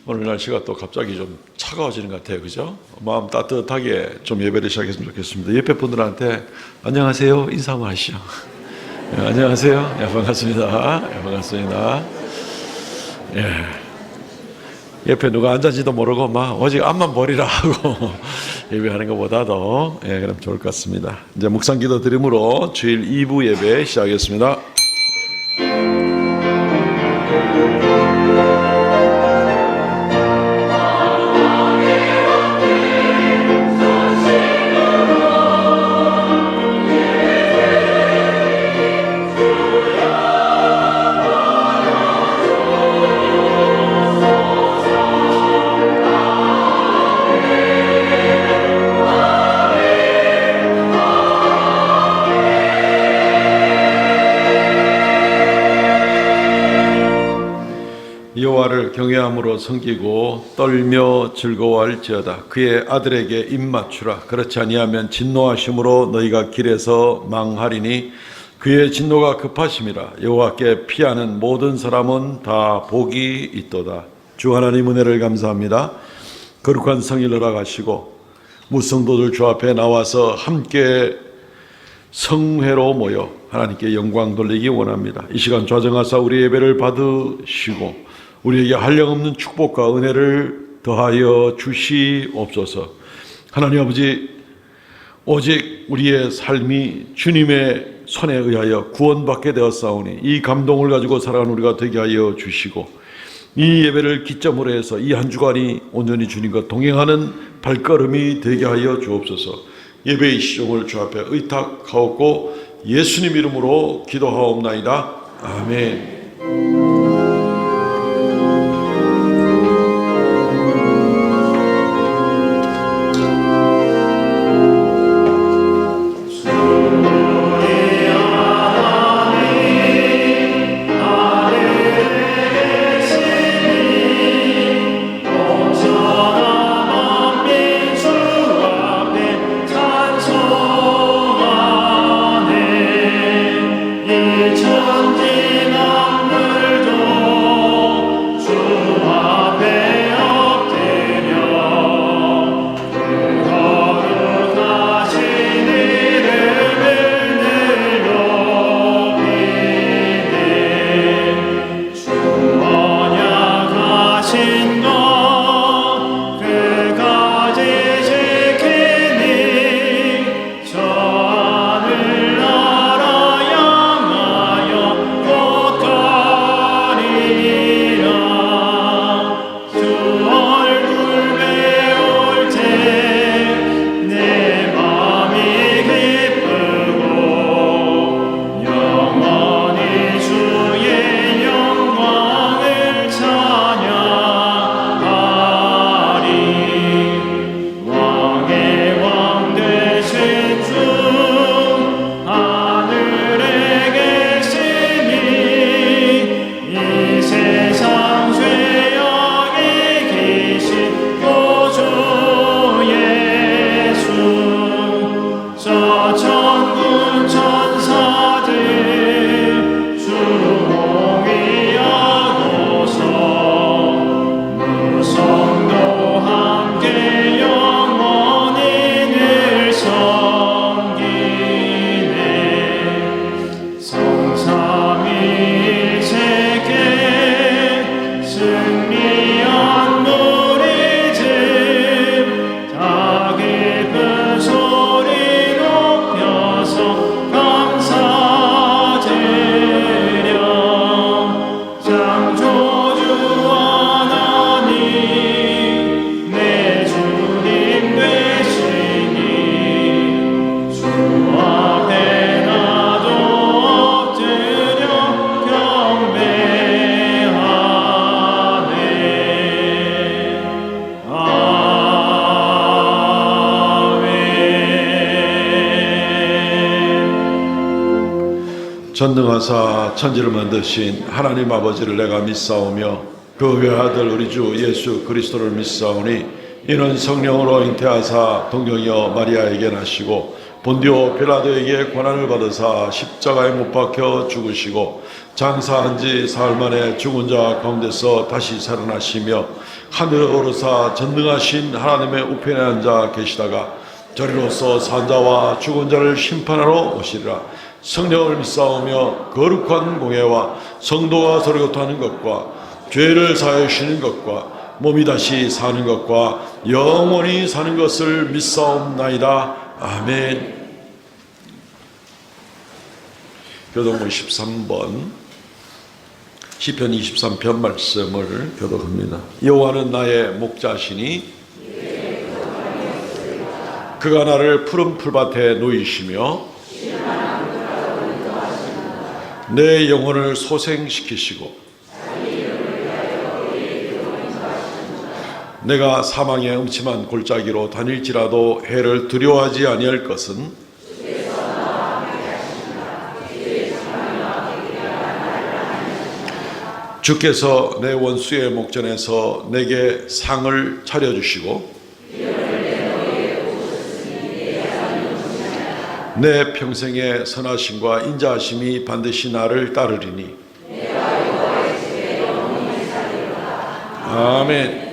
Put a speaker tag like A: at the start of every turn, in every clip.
A: 오늘 날씨가 또 갑자기 좀 차가워지는 것 같아요. 그죠? 마음 따뜻하게 좀 예배를 시작했으면 좋겠습니다. 옆에 분들한테 안녕하세요 인사 한번 하시죠. 네, 안녕하세요. 네, 반갑습니다. 네, 반갑습니다. 예. 옆에 누가 앉았지도 모르고 막 오직 앞만 보리라 하고 예배하는 것보다도 그럼 좋을 것 같습니다. 이제 묵상 기도 드림으로 주일 2부 예배 시작하겠습니다. 여호와를 경외함으로 섬기고 떨며 즐거워할지어다. 그의 아들에게 입맞추라. 그렇지 아니하면 진노하심으로 너희가 길에서 망하리니 그의 진노가 급하심이라. 여호와께 피하는 모든 사람은 다 복이 있도다. 주 하나님 은혜를 감사합니다. 거룩한 성일 허락하시고 무성도들 주 앞에 나와서 함께 성회로 모여 하나님께 영광 돌리기 원합니다. 이 시간 좌정하사 우리 예배를 받으시고 우리에게 한량없는 축복과 은혜를 더하여 주시옵소서. 하나님 아버지, 오직 우리의 삶이 주님의 손에 의하여 구원받게 되었사오니 이 감동을 가지고 살아가는 우리가 되게 하여 주시고 이 예배를 기점으로 해서 이 한 주간이 온전히 주님과 동행하는 발걸음이 되게 하여 주옵소서. 예배의 시종을 주 앞에 의탁하옵고 예수님 이름으로 기도하옵나이다. 아멘. 전능하사 천지를 만드신 하나님 아버지를 내가 믿사오며 그 외아들 우리 주 예수 그리스도를 믿사오니 이는 성령으로 잉태하사 동정녀 마리아에게 나시고 본디오 빌라도에게 고난을 받으사 십자가에 못 박혀 죽으시고 장사한 지 사흘 만에 죽은 자 가운데서 다시 살아나시며 하늘에 오르사 전능하신 하나님의 우편에 앉아 계시다가 저리로서 산자와 죽은 자를 심판하러 오시리라. 성령을 믿사오며 거룩한 공예와 성도가 서로 교통하는 것과 죄를 사하여 주시는 것과 몸이 다시 사는 것과 영원히 사는 것을 믿사옵나이다. 아멘. 교독문 13번 시편 23편 말씀을 교독합니다. 여호와는 나의 목자시니 그가 나를 푸른 풀밭에 놓이시며 내 영혼을 소생시키시고 내가 사망의 음침한 골짜기로 다닐지라도 해를 두려워하지 아니할 것은 주께서 내 원수의 목전에서 내게 상을 차려주시고 내 평생의 선하심과 인자하심이 반드시 나를 따르리니 아멘.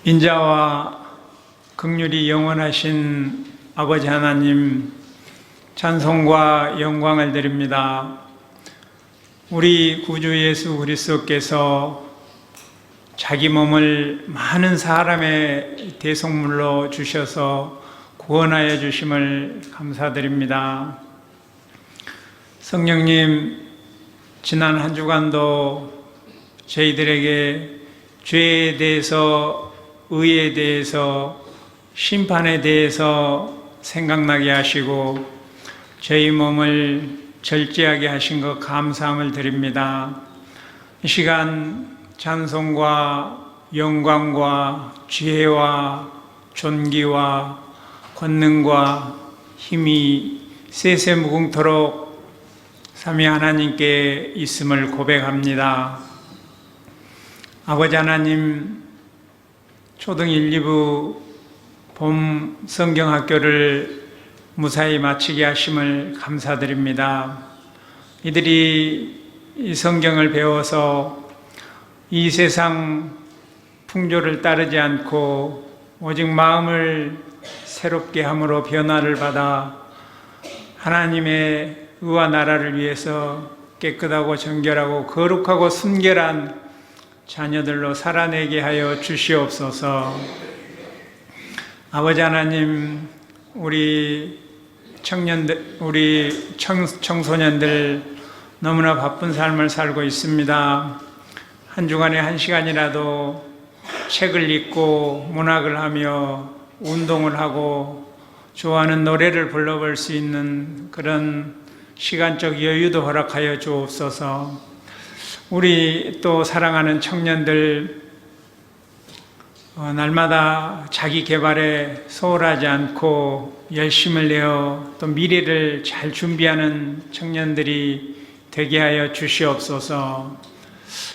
B: 인자와 긍휼이 영원하신 아버지 하나님, 찬송과 영광을 드립니다. 우리 구주 예수 그리스도께서 자기 몸을 많은 사람의 대속물로 주셔서 구원하여 주심을 감사드립니다. 성령님, 지난 한 주간도 저희들에게 죄에 대해서, 의에 대해서, 심판에 대해서 생각나게 하시고 저희 몸을 절제하게 하신 것 감사함을 드립니다. 이 시간 찬송과 영광과 지혜와 존귀와 권능과 힘이 세세무궁토록 삼위 하나님께 있음을 고백합니다. 아버지 하나님, 초등 1, 2부 봄 성경학교를 무사히 마치게 하심을 감사드립니다. 이들이 이 성경을 배워서 이 세상 풍조를 따르지 않고 오직 마음을 새롭게 함으로 변화를 받아 하나님의 의와 나라를 위해서 깨끗하고 정결하고 거룩하고 순결한 자녀들로 살아내게 하여 주시옵소서. 아버지 하나님, 우리 청소년들 너무나 바쁜 삶을 살고 있습니다. 한 주간에 1시간이라도 책을 읽고 문학을 하며 운동을 하고 좋아하는 노래를 불러볼 수 있는 그런 시간적 여유도 허락하여 주옵소서. 우리 또 사랑하는 청년들 날마다 자기 개발에 소홀하지 않고 열심을 내어 또 미래를 잘 준비하는 청년들이 되게 하여 주시옵소서.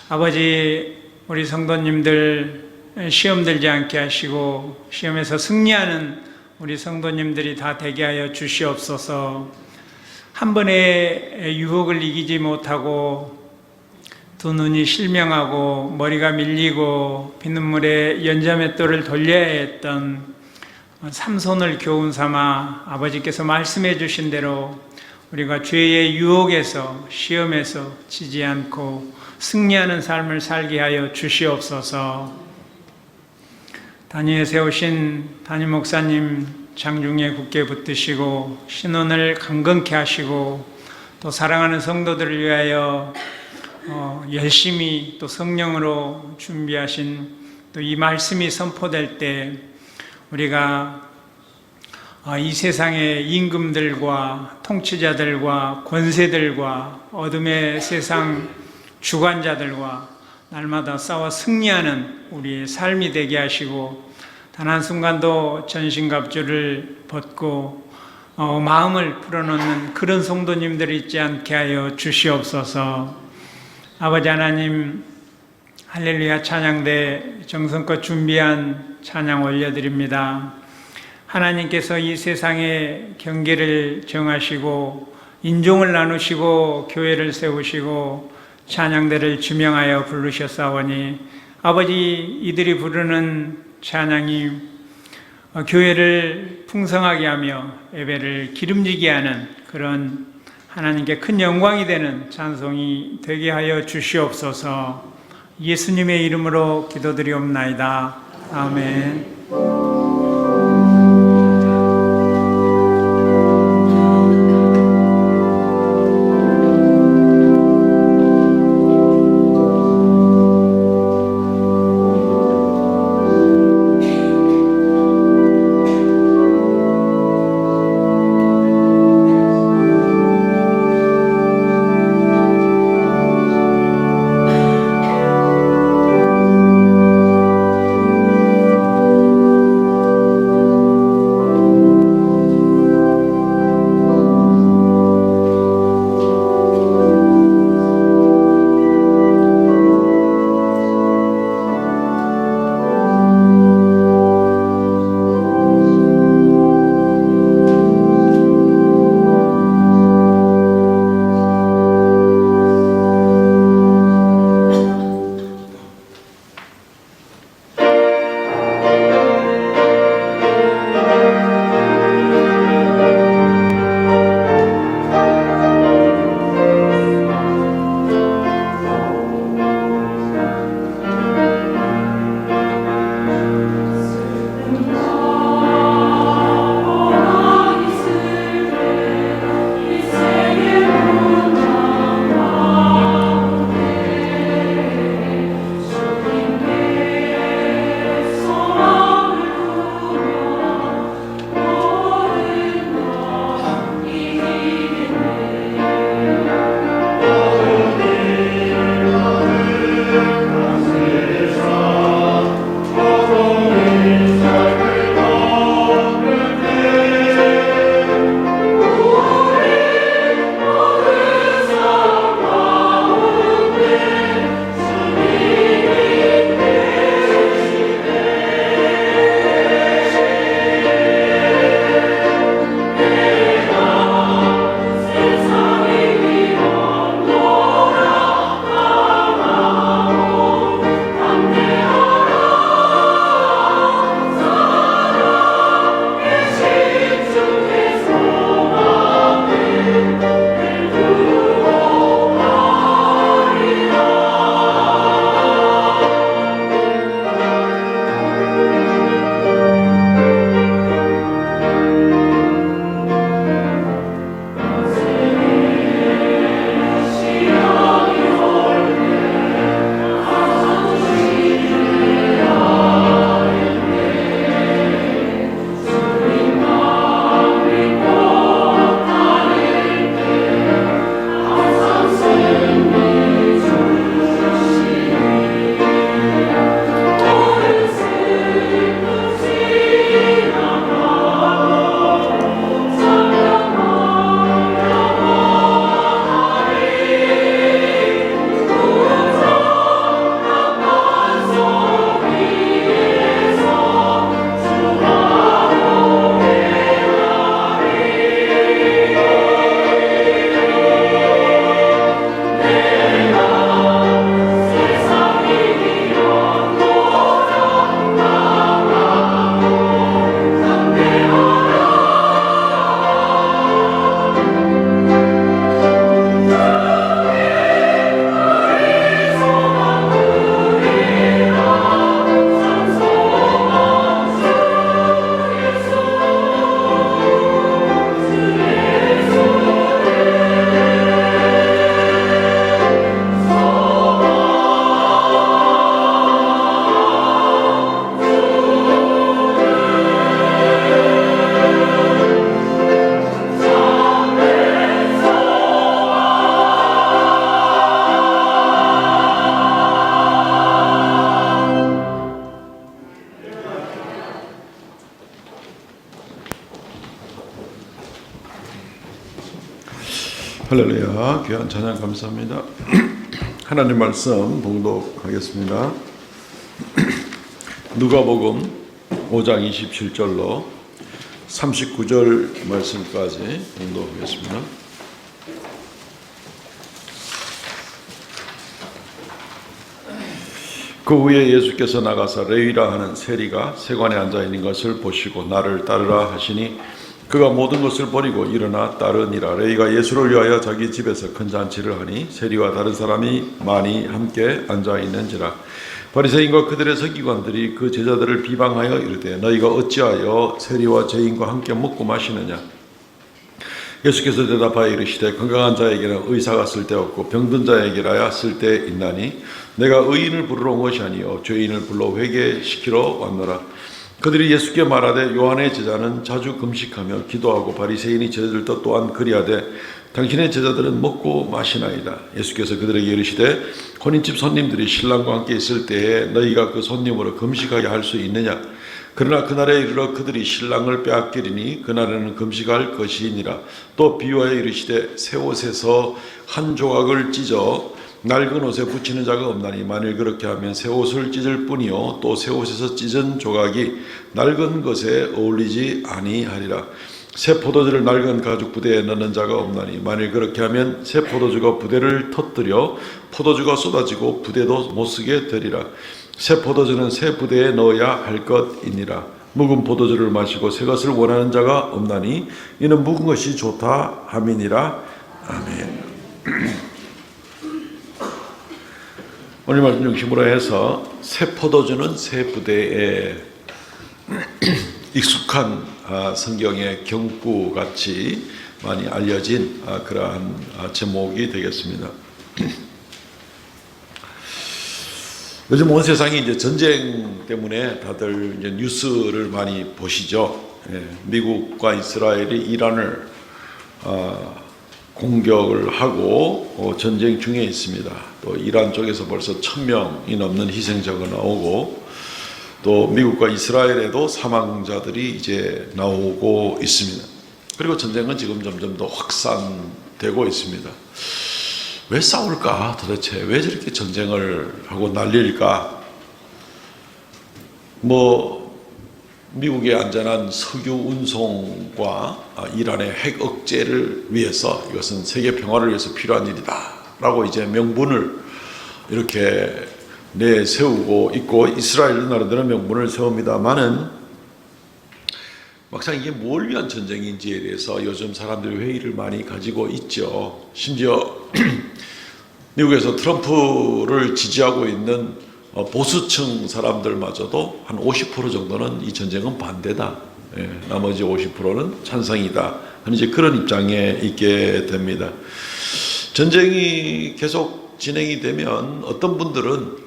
B: 아버지, 우리 성도님들 시험 들지 않게 하시고 시험에서 승리하는 우리 성도님들이 다 되게 하여 주시옵소서. 한 번에 유혹을 이기지 못하고 두 눈이 실명하고 머리가 밀리고 피눈물에 연자맷돌을 돌려야 했던 삼손을 교훈 삼아 아버지께서 말씀해 주신 대로 우리가 죄의 유혹에서 시험에서 지지 않고 승리하는 삶을 살게 하여 주시옵소서. 단위에 세우신 담임 목사님 장중에 굳게 붙드시고 신원을 강건케 하시고 또 사랑하는 성도들을 위하여 열심히 또 성령으로 준비하신 또 이 말씀이 선포될 때 우리가 이 세상의 임금들과 통치자들과 권세들과 어둠의 세상 주관자들과 날마다 싸워 승리하는 우리의 삶이 되게 하시고 단 한순간도 전신갑주를 벗고 마음을 풀어놓는 그런 성도님들이 있지 않게 하여 주시옵소서. 아버지 하나님, 할렐루야 찬양대 정성껏 준비한 찬양 올려드립니다. 하나님께서 이 세상의 경계를 정하시고 인종을 나누시고 교회를 세우시고 찬양대를 지명하여 부르셨사오니 아버지, 이들이 부르는 찬양이 교회를 풍성하게 하며 예배를 기름지게 하는 그런 하나님께 큰 영광이 되는 찬송이 되게 하여 주시옵소서. 예수님의 이름으로 기도드리옵나이다. 아멘.
A: 할렐루야. 귀한 찬양 감사합니다. 하나님 말씀 봉독하겠습니다. 누가복음 5장 27절로 39절 말씀까지 봉독하겠습니다. 그 후에 예수께서 나가사 레위라 하는 세리가 세관에 앉아 있는 것을 보시고 나를 따르라 하시니 그가 모든 것을 버리고 일어나 따르니라. 레위가 예수를 위하여 자기 집에서 큰 잔치를 하니 세리와 다른 사람이 많이 함께 앉아 있는지라. 바리새인과 그들의 서기관들이 그 제자들을 비방하여 이르되 너희가 어찌하여 세리와 죄인과 함께 먹고 마시느냐. 예수께서 대답하여 이르시되 건강한 자에게는 의사가 쓸데없고 병든 자에게라야 쓸데있나니 내가 의인을 부르러 온 것이 아니요 죄인을 불러 회개시키러 왔노라. 그들이 예수께 말하되 요한의 제자는 자주 금식하며 기도하고 바리새인이 제자들도 또한 그리하되 당신의 제자들은 먹고 마시나이다. 예수께서 그들에게 이르시되 혼인집 손님들이 신랑과 함께 있을 때에 너희가 그 손님으로 금식하게 할 수 있느냐. 그러나 그날에 이르러 그들이 신랑을 빼앗기리니 그날에는 금식할 것이니라. 또 비유하여 이르시되 새 옷에서 한 조각을 찢어 낡은 옷에 붙이는 자가 없나니 만일 그렇게 하면 새 옷을 찢을 뿐이요 또 새 옷에서 찢은 조각이 낡은 것에 어울리지 아니하리라. 새 포도주를 낡은 가죽 부대에 넣는 자가 없나니 만일 그렇게 하면 새 포도주가 부대를 터뜨려 포도주가 쏟아지고 부대도 못쓰게 되리라. 새 포도주는 새 부대에 넣어야 할 것이니라. 묵은 포도주를 마시고 새 것을 원하는 자가 없나니 이는 묵은 것이 좋다 함이니라. 아멘. 오늘 말씀 중심으로 해서 새 포도주는 새 부대에 익숙한 성경의 경구같이 많이 알려진 그러한 제목이 되겠습니다. 요즘 온 세상이 이제 전쟁 때문에 다들 이제 뉴스를 많이 보시죠. 미국과 이스라엘이 이란을 공격을 하고 전쟁 중에 있습니다. 또 이란 쪽에서 벌써 1000명이 넘는 희생자가 나오고 또 미국과 이스라엘에도 사망자들이 이제 나오고 있습니다. 그리고 전쟁은 지금 점점 더 확산되고 있습니다. 왜 싸울까? 도대체 왜 저렇게 전쟁을 하고 난리일까? 미국의 안전한 석유 운송과 이란의 핵 억제를 위해서 이것은 세계 평화를 위해서 필요한 일이다 라고 이제 명분을 이렇게 내세우고 있고 이스라엘 나라들은 명분을 세웁니다만은 막상 이게 뭘 위한 전쟁인지에 대해서 요즘 사람들이 회의를 많이 가지고 있죠. 심지어 미국에서 트럼프를 지지하고 있는 보수층 사람들마저도 한 50% 정도는 이 전쟁은 반대다. 나머지 50%는 찬성이다. 하는 이제 그런 입장에 있게 됩니다. 전쟁이 계속 진행이 되면 어떤 분들은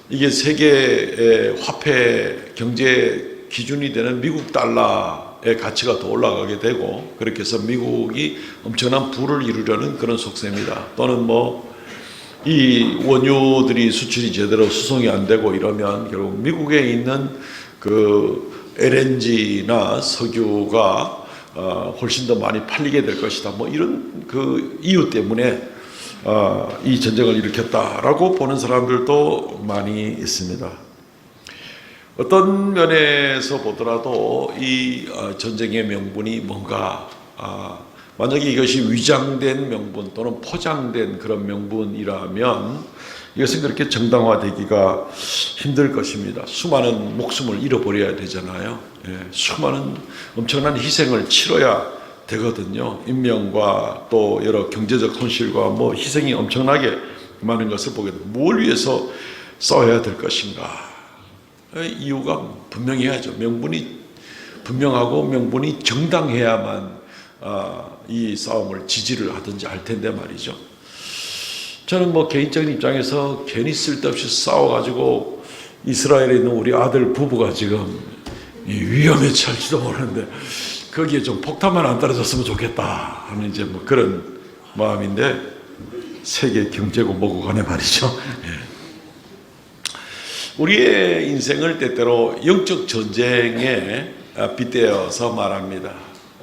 A: 이게 세계의 화폐 경제 기준이 되는 미국 달러의 가치가 더 올라가게 되고 그렇게 해서 미국이 엄청난 부를 이루려는 그런 속셈이다. 또는 이 원유들이 수출이 제대로 수송이 안 되고 이러면 결국 미국에 있는 그 LNG나 석유가 훨씬 더 많이 팔리게 될 것이다. 이런 그 이유 때문에 이 전쟁을 일으켰다라고 보는 사람들도 많이 있습니다. 어떤 면에서 보더라도 이 전쟁의 명분이 뭔가 만약에 이것이 위장된 명분 또는 포장된 그런 명분이라면 이것은 그렇게 정당화되기가 힘들 것입니다. 수많은 목숨을 잃어버려야 되잖아요. 수많은 엄청난 희생을 치러야 되거든요. 인명과 또 여러 경제적 손실과 희생이 엄청나게 많은 것을 보게 됩니다. 뭘 위해서 싸워야 될 것인가? 이유가 분명해야죠. 명분이 분명하고 명분이 정당해야만 이 싸움을 지지를 하든지 할 텐데 말이죠. 저는 개인적인 입장에서 괜히 쓸데없이 싸워가지고 이스라엘에 있는 우리 아들 부부가 지금 위험에 처할지도 모르는데 거기에 좀 폭탄만 안 떨어졌으면 좋겠다 하는 이제 그런 마음인데 세계 경제고 뭐고 간에 말이죠. 우리의 인생을 때때로 영적 전쟁에 빗대어서 말합니다.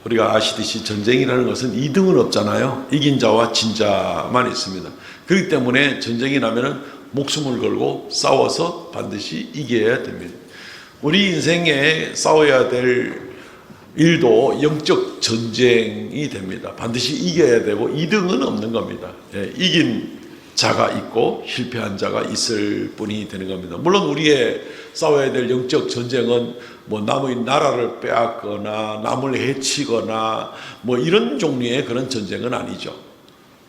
A: 우리가 아시듯이 전쟁이라는 것은 2등은 없잖아요. 이긴 자와 진 자만 있습니다. 그렇기 때문에 전쟁이 나면은 목숨을 걸고 싸워서 반드시 이겨야 됩니다. 우리 인생에 싸워야 될 일도 영적 전쟁이 됩니다. 반드시 이겨야 되고 2등은 없는 겁니다. 이긴 자가 있고 실패한 자가 있을 뿐이 되는 겁니다. 물론 우리의 싸워야 될 영적 전쟁은 뭐 남의 나라를 빼앗거나 남을 해치거나 뭐 이런 종류의 그런 전쟁은 아니죠.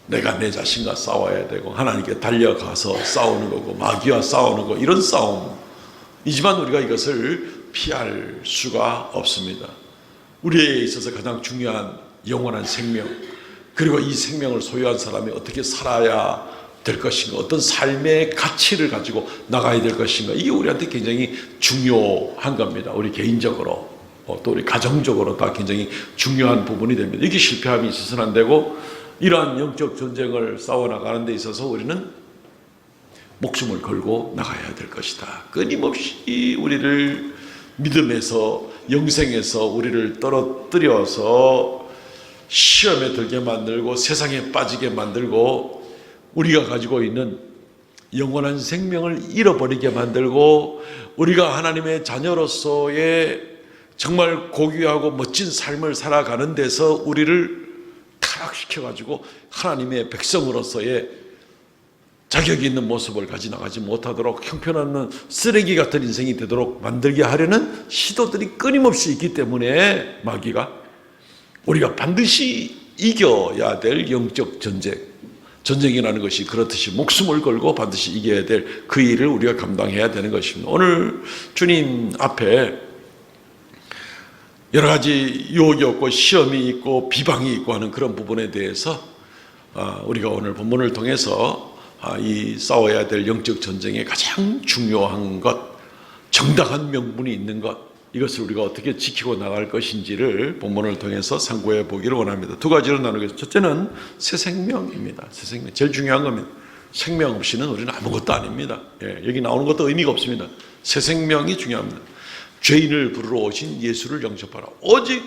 A: 내가 내 자신과 싸워야 되고 하나님께 달려가서 싸우는 거고 마귀와 싸우는 거, 이런 싸움이지만 우리가 이것을 피할 수가 없습니다. 우리에 있어서 가장 중요한 영원한 생명, 그리고 이 생명을 소유한 사람이 어떻게 살아야 될 것인가, 어떤 삶의 가치를 가지고 나가야 될 것인가, 이게 우리한테 굉장히 중요한 겁니다. 우리 개인적으로 또 우리 가정적으로 다 굉장히 중요한 부분이 됩니다. 이게 실패함이 있어서는 안 되고, 이러한 영적 전쟁을 싸워나가는 데 있어서 우리는 목숨을 걸고 나가야 될 것이다. 끊임없이 우리를 믿음에서, 영생에서 우리를 떨어뜨려서 시험에 들게 만들고 세상에 빠지게 만들고 우리가 가지고 있는 영원한 생명을 잃어버리게 만들고 우리가 하나님의 자녀로서의 정말 고귀하고 멋진 삶을 살아가는 데서 우리를 타락시켜가지고 하나님의 백성으로서의 자격이 있는 모습을 가지 나가지 못하도록 형편없는 쓰레기 같은 인생이 되도록 만들게 하려는 시도들이 끊임없이 있기 때문에 마귀가 우리가 반드시 이겨야 될 영적 전쟁이라는 것이 그렇듯이 목숨을 걸고 반드시 이겨야 될 그 일을 우리가 감당해야 되는 것입니다. 오늘 주님 앞에 여러 가지 유혹이 없고 시험이 있고 비방이 있고 하는 그런 부분에 대해서 우리가 오늘 본문을 통해서 이 싸워야 될 영적 전쟁의 가장 중요한 것, 정당한 명분이 있는 것, 이것을 우리가 어떻게 지키고 나갈 것인지를 본문을 통해서 상고해 보기를 원합니다. 두 가지로 나누겠습니다. 첫째는 새 생명입니다. 새 생명, 제일 중요한 겁니다. 생명 없이는 우리는 아무것도 아닙니다. 여기 나오는 것도 의미가 없습니다. 새 생명이 중요합니다. 죄인을 부르러 오신 예수를 영접하라. 오직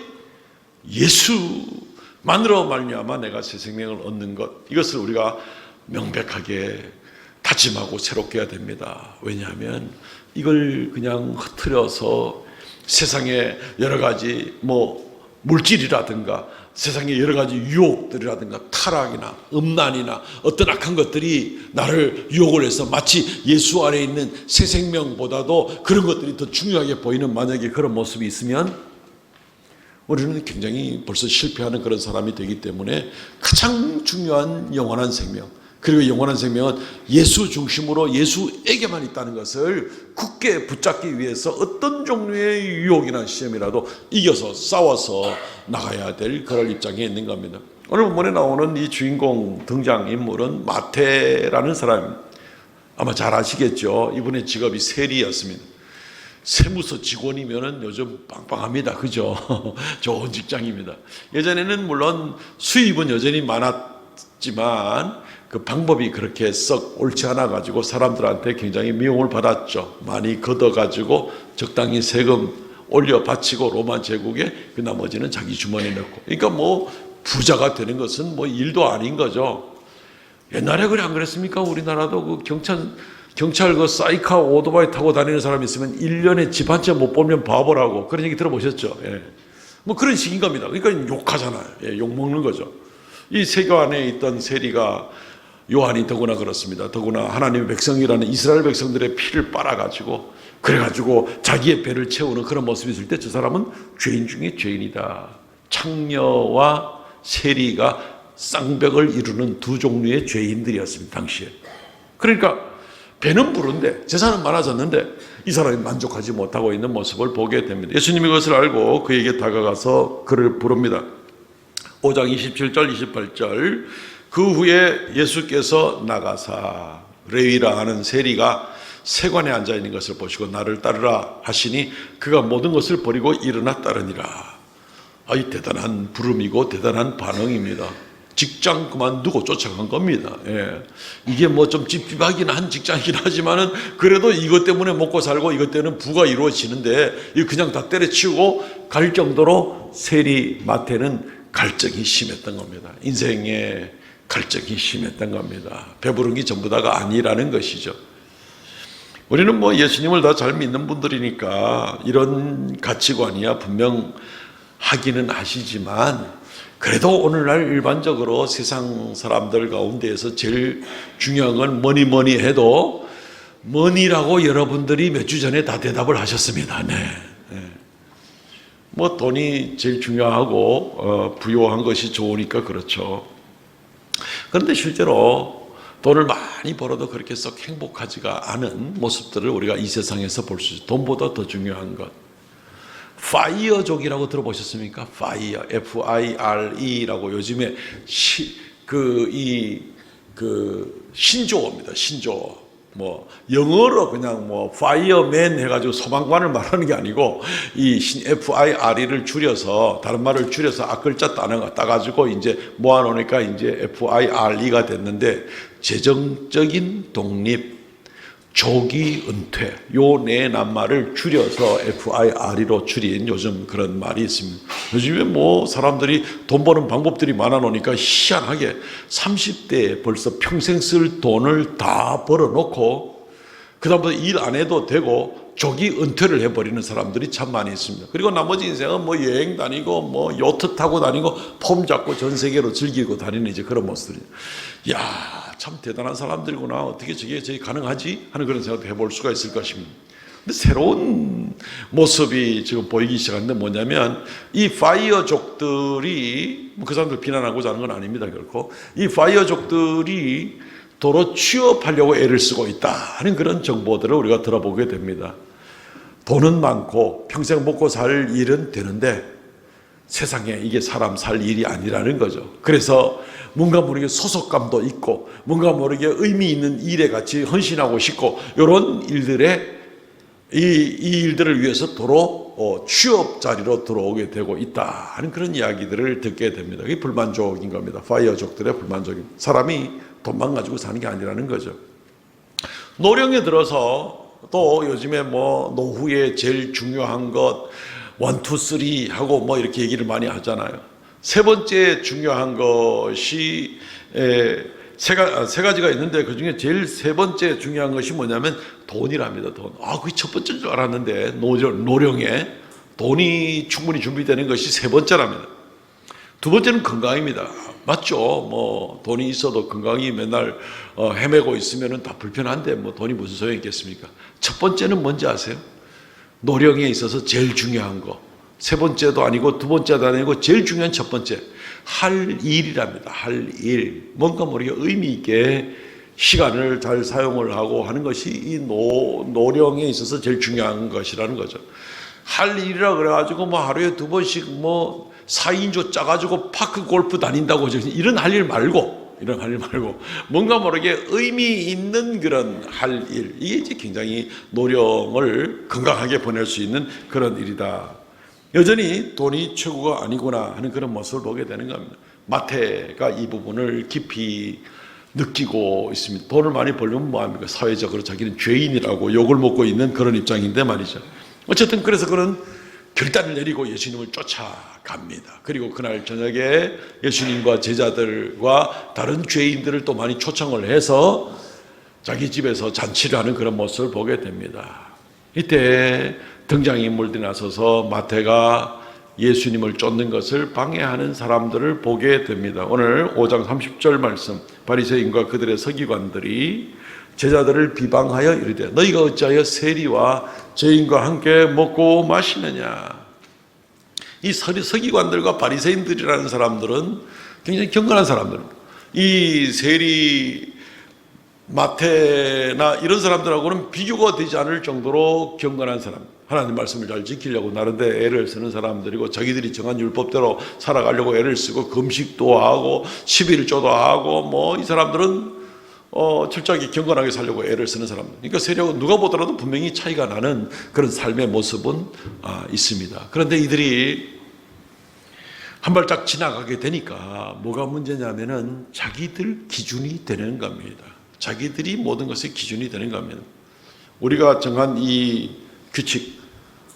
A: 예수만으로 말미암아 내가 새 생명을 얻는 것, 이것을 우리가 명백하게 다짐하고 새롭게 해야 됩니다. 왜냐하면 이걸 그냥 흐트려서 세상에 여러 가지 물질이라든가 세상의 여러 가지 유혹들이라든가 타락이나 음란이나 어떤 악한 것들이 나를 유혹을 해서 마치 예수 안에 있는 새 생명보다도 그런 것들이 더 중요하게 보이는 만약에 그런 모습이 있으면 우리는 굉장히 벌써 실패하는 그런 사람이 되기 때문에 가장 중요한 영원한 생명, 그리고 영원한 생명은 예수 중심으로 예수에게만 있다는 것을 굳게 붙잡기 위해서 어떤 종류의 유혹이나 시험이라도 이겨서 싸워서 나가야 될 그럴 입장에 있는 겁니다. 오늘 본문에 나오는 이 주인공 등장인물은 마태라는 사람입니다. 아마 잘 아시겠죠. 이분의 직업이 세리였습니다. 세무서 직원이면은 요즘 빵빵합니다. 그죠? 좋은 직장입니다. 예전에는 물론 수입은 여전히 많았지만 그 방법이 그렇게 썩 옳지 않아 가지고 사람들한테 굉장히 미움을 받았죠. 많이 걷어 가지고 적당히 세금 올려 바치고 로마 제국에 그 나머지는 자기 주머니에 넣고, 그러니까 부자가 되는 것은 일도 아닌 거죠. 옛날에 그래 안 그랬습니까? 우리나라도 그 경찰 그 사이카 오토바이 타고 다니는 사람이 있으면 1년에 집 한 채 못 벌면 바보라고, 그런 얘기 들어보셨죠? 그런 식인 겁니다. 그러니까 욕하잖아요. 욕 먹는 거죠. 이 세교 안에 있던 세리가 요한이 더구나 그렇습니다. 더구나 하나님의 백성이라는 이스라엘 백성들의 피를 빨아가지고 그래가지고 자기의 배를 채우는 그런 모습이 있을 때 저 사람은 죄인 중에 죄인이다. 창녀와 세리가 쌍벽을 이루는 두 종류의 죄인들이었습니다. 당시에. 그러니까 배는 부른데 재산은 많아졌는데 이 사람이 만족하지 못하고 있는 모습을 보게 됩니다. 예수님이 그것을 알고 그에게 다가가서 그를 부릅니다. 5장 27절 28절. 그 후에 예수께서 나가사 레위라 하는 세리가 세관에 앉아있는 것을 보시고 나를 따르라 하시니 그가 모든 것을 버리고 일어나 따르니라. 이 대단한 부름이고 대단한 반응입니다. 직장 그만두고 쫓아간 겁니다. 예. 이게 뭐 좀 찝찝하긴 한 직장이긴 하지만은 그래도 이것 때문에 먹고 살고 이것 때문에 부가 이루어지는데 이거 그냥 다 때려치우고 갈 정도로 세리 마태는 갈증이 심했던 겁니다. 인생에 갈증이 심했던 겁니다. 배부른 게 전부 다가 아니라는 것이죠. 우리는 뭐 예수님을 다 잘 믿는 분들이니까 이런 가치관이야 분명 하기는 하시지만 그래도 오늘날 일반적으로 세상 사람들 가운데에서 제일 중요한 건 뭐니 해도 뭐니라고 여러분들이 몇 주 전에 다 대답을 하셨습니다. 네. 뭐 돈이 제일 중요하고 부유한 것이 좋으니까 그렇죠. 그런데 실제로 돈을 많이 벌어도 그렇게 썩 행복하지가 않은 모습들을 우리가 이 세상에서 볼 수 있어요. 돈보다 더 중요한 것. 파이어족이라고 들어보셨습니까? 파이어, F-I-R-E라고 요즘에 신조어입니다. 신조어. 뭐 영어로 그냥 뭐 파이어맨 해가지고 소방관을 말하는 게 아니고 이 F-I-R-E를 줄여서 다른 말을 줄여서 앞글자 따가지고 이제 모아놓으니까 이제 F-I-R-E가 됐는데 재정적인 독립, 조기 은퇴 요 네 낱말을 줄여서 FIRE로 줄인 요즘 그런 말이 있습니다. 요즘에 뭐 사람들이 돈 버는 방법들이 많아 놓으니까 희한하게 30대에 벌써 평생 쓸 돈을 다 벌어놓고 그 다음부터 일 안 해도 되고 조기 은퇴를 해버리는 사람들이 참 많이 있습니다. 그리고 나머지 인생은 뭐 여행 다니고 뭐 요트 타고 다니고 폼 잡고 전 세계로 즐기고 다니는 이제 그런 모습들이. 야, 참 대단한 사람들이구나. 어떻게 저게 가능하지? 하는 그런 생각도 해볼 수가 있을 것입니다. 근데 새로운 모습이 지금 보이기 시작하는데 뭐냐면 이 파이어족들이 그 사람들 비난하고자 하는 건 아닙니다. 결코 이 파이어족들이 도로 취업하려고 애를 쓰고 있다 하는 그런 정보들을 우리가 들어보게 됩니다. 돈은 많고 평생 먹고 살 일은 되는데 세상에 이게 사람 살 일이 아니라는 거죠. 그래서 뭔가 모르게 소속감도 있고 뭔가 모르게 의미 있는 일에 같이 헌신하고 싶고 이런 일들에 이 일들을 위해서 도로 취업 자리로 들어오게 되고 있다 하는 그런 이야기들을 듣게 됩니다. 이게 불만족인 겁니다. 파이어족들의 불만족인 사람이 돈만 가지고 사는 게 아니라는 거죠. 노령에 들어서 또 요즘에 뭐 노후에 제일 중요한 것 1, 2, 3 하고 뭐 이렇게 얘기를 많이 하잖아요. 세 번째 중요한 것이 세 가지가 있는데 그 중에 제일 세 번째 중요한 것이 뭐냐면 돈이랍니다. 돈. 그게 첫 번째인 줄 알았는데 노령에 돈이 충분히 준비되는 것이 세 번째랍니다. 두 번째는 건강입니다. 맞죠? 뭐 돈이 있어도 건강이 맨날 헤매고 있으면은 다 불편한데 뭐 돈이 무슨 소용이 있겠습니까? 첫 번째는 뭔지 아세요? 노령에 있어서 제일 중요한 거. 세 번째도 아니고 두 번째도 아니고 제일 중요한 첫 번째. 할 일이랍니다. 할 일. 뭔가 모르게 의미 있게 시간을 잘 사용을 하고 하는 것이 이 노령에 있어서 제일 중요한 것이라는 거죠. 할 일이라 그래가지고 뭐 하루에 2번씩 뭐 4인조 짜가지고 파크 골프 다닌다고 이런 할 일 말고 뭔가 모르게 의미 있는 그런 할 일. 이게 이제 굉장히 노령을 건강하게 보낼 수 있는 그런 일이다. 여전히 돈이 최고가 아니구나 하는 그런 모습을 보게 되는 겁니다. 마태가 이 부분을 깊이 느끼고 있습니다. 돈을 많이 벌면 뭐합니까? 사회적으로 자기는 죄인이라고 욕을 먹고 있는 그런 입장인데 말이죠. 어쨌든 그래서 그런 결단을 내리고 예수님을 쫓아갑니다. 그리고 그날 저녁에 예수님과 제자들과 다른 죄인들을 또 많이 초청을 해서 자기 집에서 잔치를 하는 그런 모습을 보게 됩니다. 이때 등장인물들이 나서서 마태가 예수님을 쫓는 것을 방해하는 사람들을 보게 됩니다. 오늘 5장 30절 말씀, 바리새인과 그들의 서기관들이 제자들을 비방하여 이르되 너희가 어찌하여 세리와 죄인과 함께 먹고 마시느냐. 이 서기관들과 바리새인들이라는 사람들은 굉장히 경건한 사람들입니다. 이 세리 마태나 이런 사람들하고는 비교가 되지 않을 정도로 경건한 사람, 하나님 말씀을 잘 지키려고 나름대로 애를 쓰는 사람들이고 자기들이 정한 율법대로 살아가려고 애를 쓰고 금식도 하고 11조도 하고 뭐 이 사람들은 철저하게 경건하게 살려고 애를 쓰는 사람들. 그러니까 세력은 누가 보더라도 분명히 차이가 나는 그런 삶의 모습은 있습니다. 그런데 이들이 한 발짝 지나가게 되니까 뭐가 문제냐면은 자기들 기준이 되는 겁니다. 자기들이 모든 것의 기준이 되는 겁니다. 우리가 정한 이 규칙,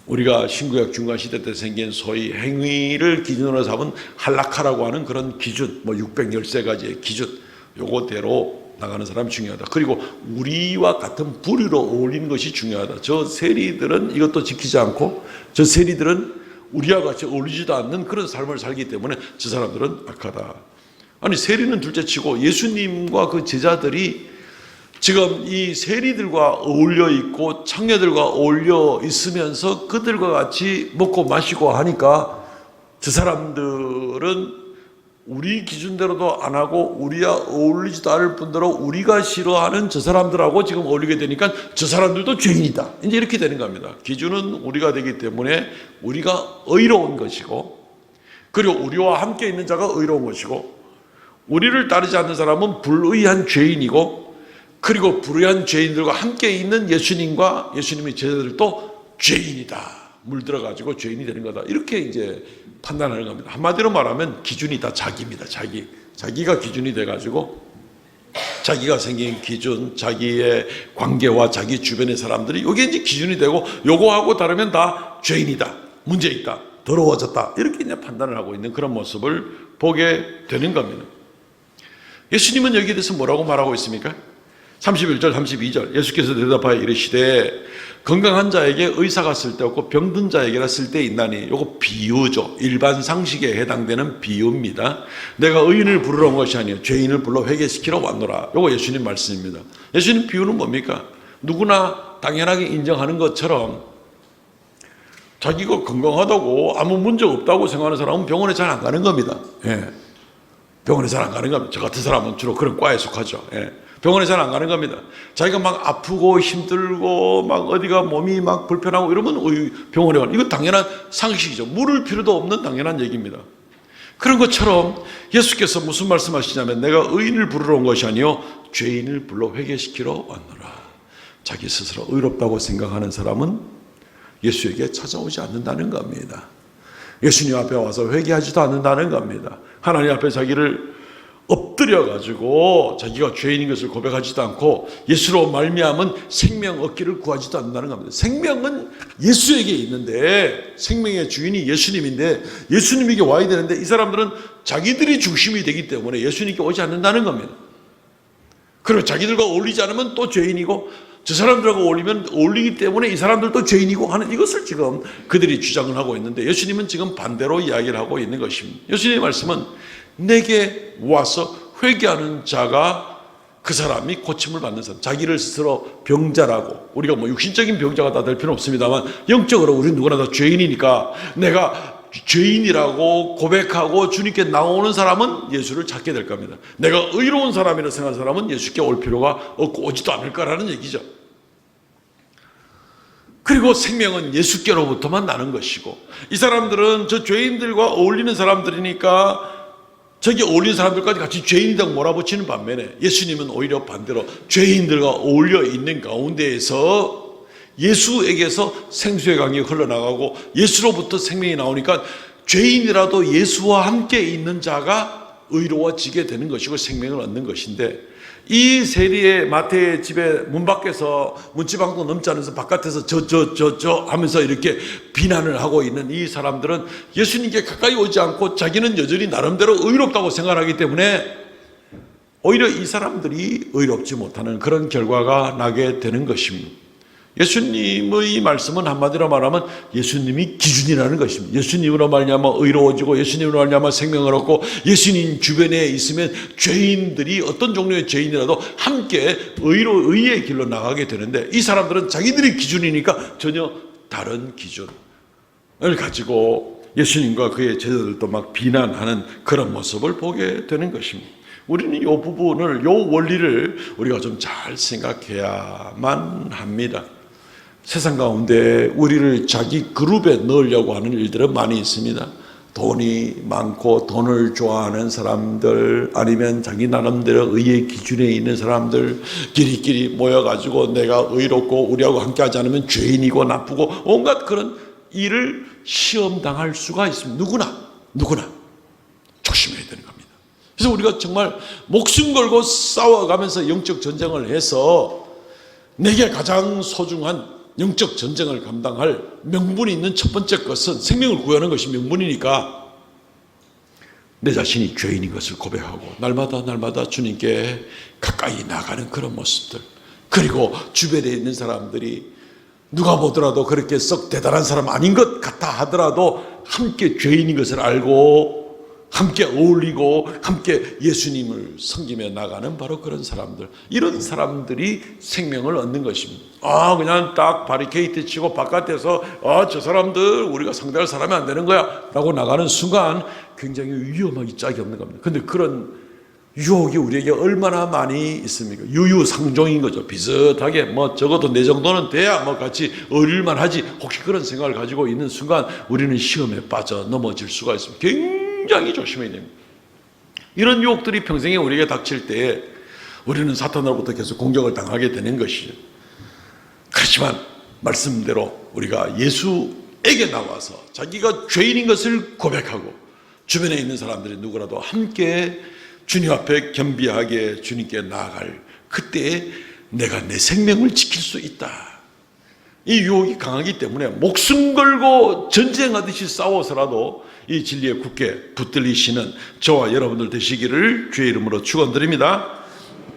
A: 우리가 신구약 중간시대 때 생긴 소위 행위를 기준으로 삼은 할라카라고 하는 그런 기준, 뭐 613가지의 기준, 요거대로 나가는 사람이 중요하다. 그리고 우리와 같은 부류로 어울리는 것이 중요하다. 저 세리들은 이것도 지키지 않고 저 세리들은 우리와 같이 어울리지도 않는 그런 삶을 살기 때문에 저 사람들은 악하다. 아니 세리는 둘째치고 예수님과 그 제자들이 지금 이 세리들과 어울려 있고 창녀들과 어울려 있으면서 그들과 같이 먹고 마시고 하니까 저 사람들은 우리 기준대로도 안 하고 우리와 어울리지도 않을 뿐더러 우리가 싫어하는 저 사람들하고 지금 어울리게 되니까 저 사람들도 죄인이다. 이제 이렇게 되는 겁니다. 기준은 우리가 되기 때문에 우리가 의로운 것이고, 그리고 우리와 함께 있는 자가 의로운 것이고, 우리를 따르지 않는 사람은 불의한 죄인이고, 그리고 불의한 죄인들과 함께 있는 예수님과 예수님의 제자들도 죄인이다. 물들어가지고 죄인이 되는 거다. 이렇게 이제 판단하는 겁니다. 한마디로 말하면 기준이 다 자기입니다. 자기가 기준이 돼가지고 자기가 생긴 기준, 자기의 관계와 자기 주변의 사람들이 이게 이제 기준이 되고 요거하고 다르면 다 죄인이다. 문제 있다. 더러워졌다. 이렇게 이제 판단을 하고 있는 그런 모습을 보게 되는 겁니다. 예수님은 여기에 대해서 뭐라고 말하고 있습니까? 31절, 32절 예수께서 대답하여 이르시되 건강한 자에게 의사가 쓸데없고 병든 자에게나 쓸데 있나니 요거 비유죠. 일반 상식에 해당되는 비유입니다. 내가 의인을 부르러 온 것이 아니요 죄인을 불러 회개시키러 왔노라. 요거 예수님 말씀입니다. 예수님 비유는 뭡니까? 누구나 당연하게 인정하는 것처럼 자기가 건강하다고 아무 문제 없다고 생각하는 사람은 병원에 잘 안 가는 겁니다. 예. 병원에 잘 안 가는 겁니다. 저 같은 사람은 주로 그런 과에 속하죠. 예. 병원에 잘 안 가는 겁니다. 자기가 막 아프고 힘들고 막 어디가 몸이 막 불편하고 이러면 병원에 가는, 이거 당연한 상식이죠. 물을 필요도 없는 당연한 얘기입니다. 그런 것처럼 예수께서 무슨 말씀하시냐면 내가 의인을 부르러 온 것이 아니요 죄인을 불러 회개시키러 왔노라. 자기 스스로 의롭다고 생각하는 사람은 예수에게 찾아오지 않는다는 겁니다. 예수님 앞에 와서 회개하지도 않는다는 겁니다. 하나님 앞에 자기를 엎드려가지고 자기가 죄인인 것을 고백하지도 않고 예수로 말미암은 생명 얻기를 구하지도 않는다는 겁니다. 생명은 예수에게 있는데, 생명의 주인이 예수님인데 예수님에게 와야 되는데 이 사람들은 자기들이 중심이 되기 때문에 예수님께 오지 않는다는 겁니다. 그리고 자기들과 어울리지 않으면 또 죄인이고 저 사람들하고 어울리기 때문에 이 사람들도 죄인이고 하는 이것을 지금 그들이 주장을 하고 있는데 예수님은 지금 반대로 이야기를 하고 있는 것입니다. 예수님의 말씀은 내게 와서 회개하는 자가 그 사람이 고침을 받는 사람, 자기를 스스로 병자라고, 우리가 뭐 육신적인 병자가 다 될 필요는 없습니다만 영적으로 우리 누구나 다 죄인이니까 내가 죄인이라고 고백하고 주님께 나오는 사람은 예수를 찾게 될 겁니다. 내가 의로운 사람이라고 생각하는 사람은 예수께 올 필요가 없고 오지도 않을 거라는 얘기죠. 그리고 생명은 예수께로부터만 나는 것이고 이 사람들은 저 죄인들과 어울리는 사람들이니까 저기 어울리는 사람들까지 같이 죄인이라고 몰아붙이는 반면에 예수님은 오히려 반대로 죄인들과 어울려 있는 가운데에서 예수에게서 생수의 강이 흘러나가고 예수로부터 생명이 나오니까 죄인이라도 예수와 함께 있는 자가 의로워지게 되는 것이고 생명을 얻는 것인데, 이 세리의 마태의 집에 문 밖에서 문지방도 넘지 않아서 바깥에서 저 하면서 이렇게 비난을 하고 있는 이 사람들은 예수님께 가까이 오지 않고 자기는 여전히 나름대로 의롭다고 생각하기 때문에 오히려 이 사람들이 의롭지 못하는 그런 결과가 나게 되는 것입니다. 예수님의 말씀은 한마디로 말하면 예수님이 기준이라는 것입니다. 예수님으로 말미암아 의로워지고 예수님으로 말미암아 생명을 얻고 예수님 주변에 있으면 죄인들이 어떤 종류의 죄인이라도 함께 의의 길로 나가게 되는데 이 사람들은 자기들이 기준이니까 전혀 다른 기준을 가지고 예수님과 그의 제자들도 막 비난하는 그런 모습을 보게 되는 것입니다. 우리는 이 부분을, 이 원리를 우리가 좀 잘 생각해야만 합니다. 세상 가운데 우리를 자기 그룹에 넣으려고 하는 일들은 많이 있습니다. 돈이 많고 돈을 좋아하는 사람들, 아니면 자기 나름대로 의의 기준에 있는 사람들, 끼리끼리 모여가지고 내가 의롭고 우리하고 함께하지 않으면 죄인이고 나쁘고 온갖 그런 일을 시험당할 수가 있습니다. 누구나. 그래서 우리가 정말 목숨 걸고 싸워가면서 영적 전쟁을 해서 내게 가장 소중한 영적 전쟁을 감당할 명분이 있는 첫 번째 것은 생명을 구하는 것이 명분이니까 내 자신이 죄인인 것을 고백하고 날마다 주님께 가까이 나가는 그런 모습들, 그리고 주변에 있는 사람들이 누가 보더라도 그렇게 썩 대단한 사람 아닌 것 같아 하더라도 함께 죄인인 것을 알고 함께 어울리고 함께 예수님을 섬기며 나가는 바로 그런 사람들, 이런 사람들이 생명을 얻는 것입니다. 그냥 딱 바리케이트 치고 바깥에서 저 사람들 우리가 상대할 사람이 안 되는 거야 라고 나가는 순간 굉장히 위험하기 짝이 없는 겁니다. 근데 그런 유혹이 우리에게 얼마나 많이 있습니까? 유유상종인 거죠. 비슷하게 적어도 내 정도는 돼야 같이 어울릴만 하지, 혹시 그런 생각을 가지고 있는 순간 우리는 시험에 빠져 넘어질 수가 있습니다. 굉장히 조심해야 됩니다. 이런 유혹들이 평생에 우리에게 닥칠 때에 우리는 사탄으로부터 계속 공격을 당하게 되는 것이죠. 그렇지만 말씀대로 우리가 예수에게 나와서 자기가 죄인인 것을 고백하고 주변에 있는 사람들이 누구라도 함께 주님 앞에 겸비하게 주님께 나아갈 그때에 내가 내 생명을 지킬 수 있다. 이 유혹이 강하기 때문에 목숨 걸고 전쟁하듯이 싸워서라도 이 진리에 굳게 붙들리시는 저와 여러분들 되시기를 주의 이름으로 축원드립니다.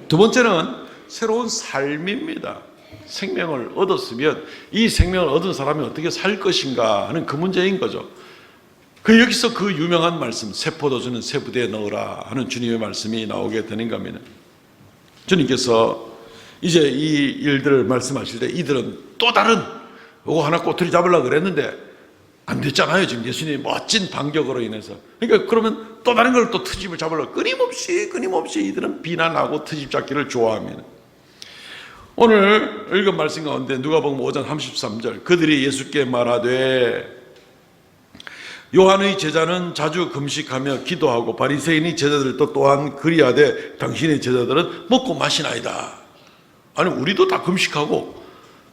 A: 두 번째는 새로운 삶입니다. 생명을 얻었으면 이 생명을 얻은 사람이 어떻게 살 것인가 하는 그 문제인 거죠. 여기서 그 유명한 말씀, 새 포도주는 새 부대에 넣으라 하는 주님의 말씀이 나오게 되는 겁니다. 주님께서 이제 이 일들을 말씀하실 때 이들은 또 다른 요거 하나 꼬투리 잡으려고 그랬는데 안 됐잖아요. 지금 예수님의 멋진 반격으로 인해서. 그러니까 그러면 또 다른 걸 또 트집을 잡으려고 끊임없이 이들은 비난하고 트집 잡기를 좋아합니다. 오늘 읽은 말씀 가운데 누가복음 5장 33절, 그들이 예수께 말하되 요한의 제자는 자주 금식하며 기도하고 바리새인의 제자들도 또한 그리하되 당신의 제자들은 먹고 마시나이다. 아니 우리도 다 금식하고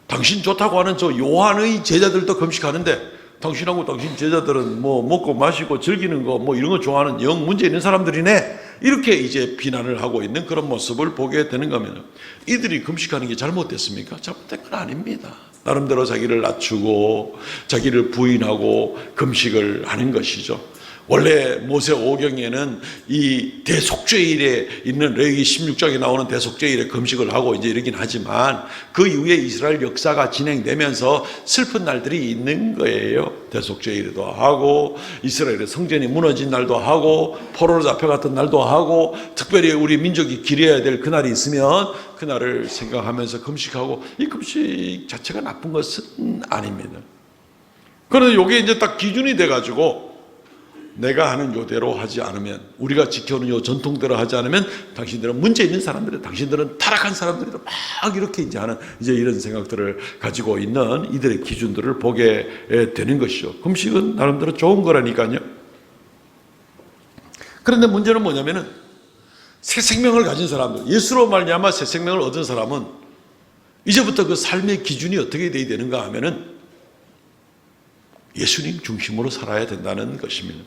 A: 당신 좋다고 하는 저 요한의 제자들도 금식하는데 당신하고 당신 제자들은 먹고 마시고 즐기는 거 이런 거 좋아하는 영 문제 있는 사람들이네. 이렇게 이제 비난을 하고 있는 그런 모습을 보게 되는 겁니다. 이들이 금식하는 게 잘못됐습니까? 잘못된 건 아닙니다. 나름대로 자기를 낮추고 자기를 부인하고 금식을 하는 것이죠. 원래 모세 오경에는 이 대속죄일에 있는 레위기 16장에 나오는 대속죄일에 금식을 하고 이제 이러긴 하지만 그 이후에 이스라엘 역사가 진행되면서 슬픈 날들이 있는 거예요. 대속죄일에도 하고 이스라엘의 성전이 무너진 날도 하고 포로로 잡혀갔던 날도 하고 특별히 우리 민족이 기려야 될 그날이 있으면 그날을 생각하면서 금식하고, 이 금식 자체가 나쁜 것은 아닙니다. 그런데 이게 이제 딱 기준이 돼가지고 내가 하는 요대로 하지 않으면, 우리가 지켜오는 요 전통대로 하지 않으면 당신들은 문제 있는 사람들이다, 당신들은 타락한 사람들이다, 막 이렇게 이제 하는 이제 이런 생각들을 가지고 있는 이들의 기준들을 보게 되는 것이죠. 금식은 나름대로 좋은 거라니까요. 그런데 문제는 뭐냐면은 새 생명을 가진 사람들, 예수로 말미암아 새 생명을 얻은 사람은 이제부터 그 삶의 기준이 어떻게 돼야 되는가 하면은 예수님 중심으로 살아야 된다는 것입니다.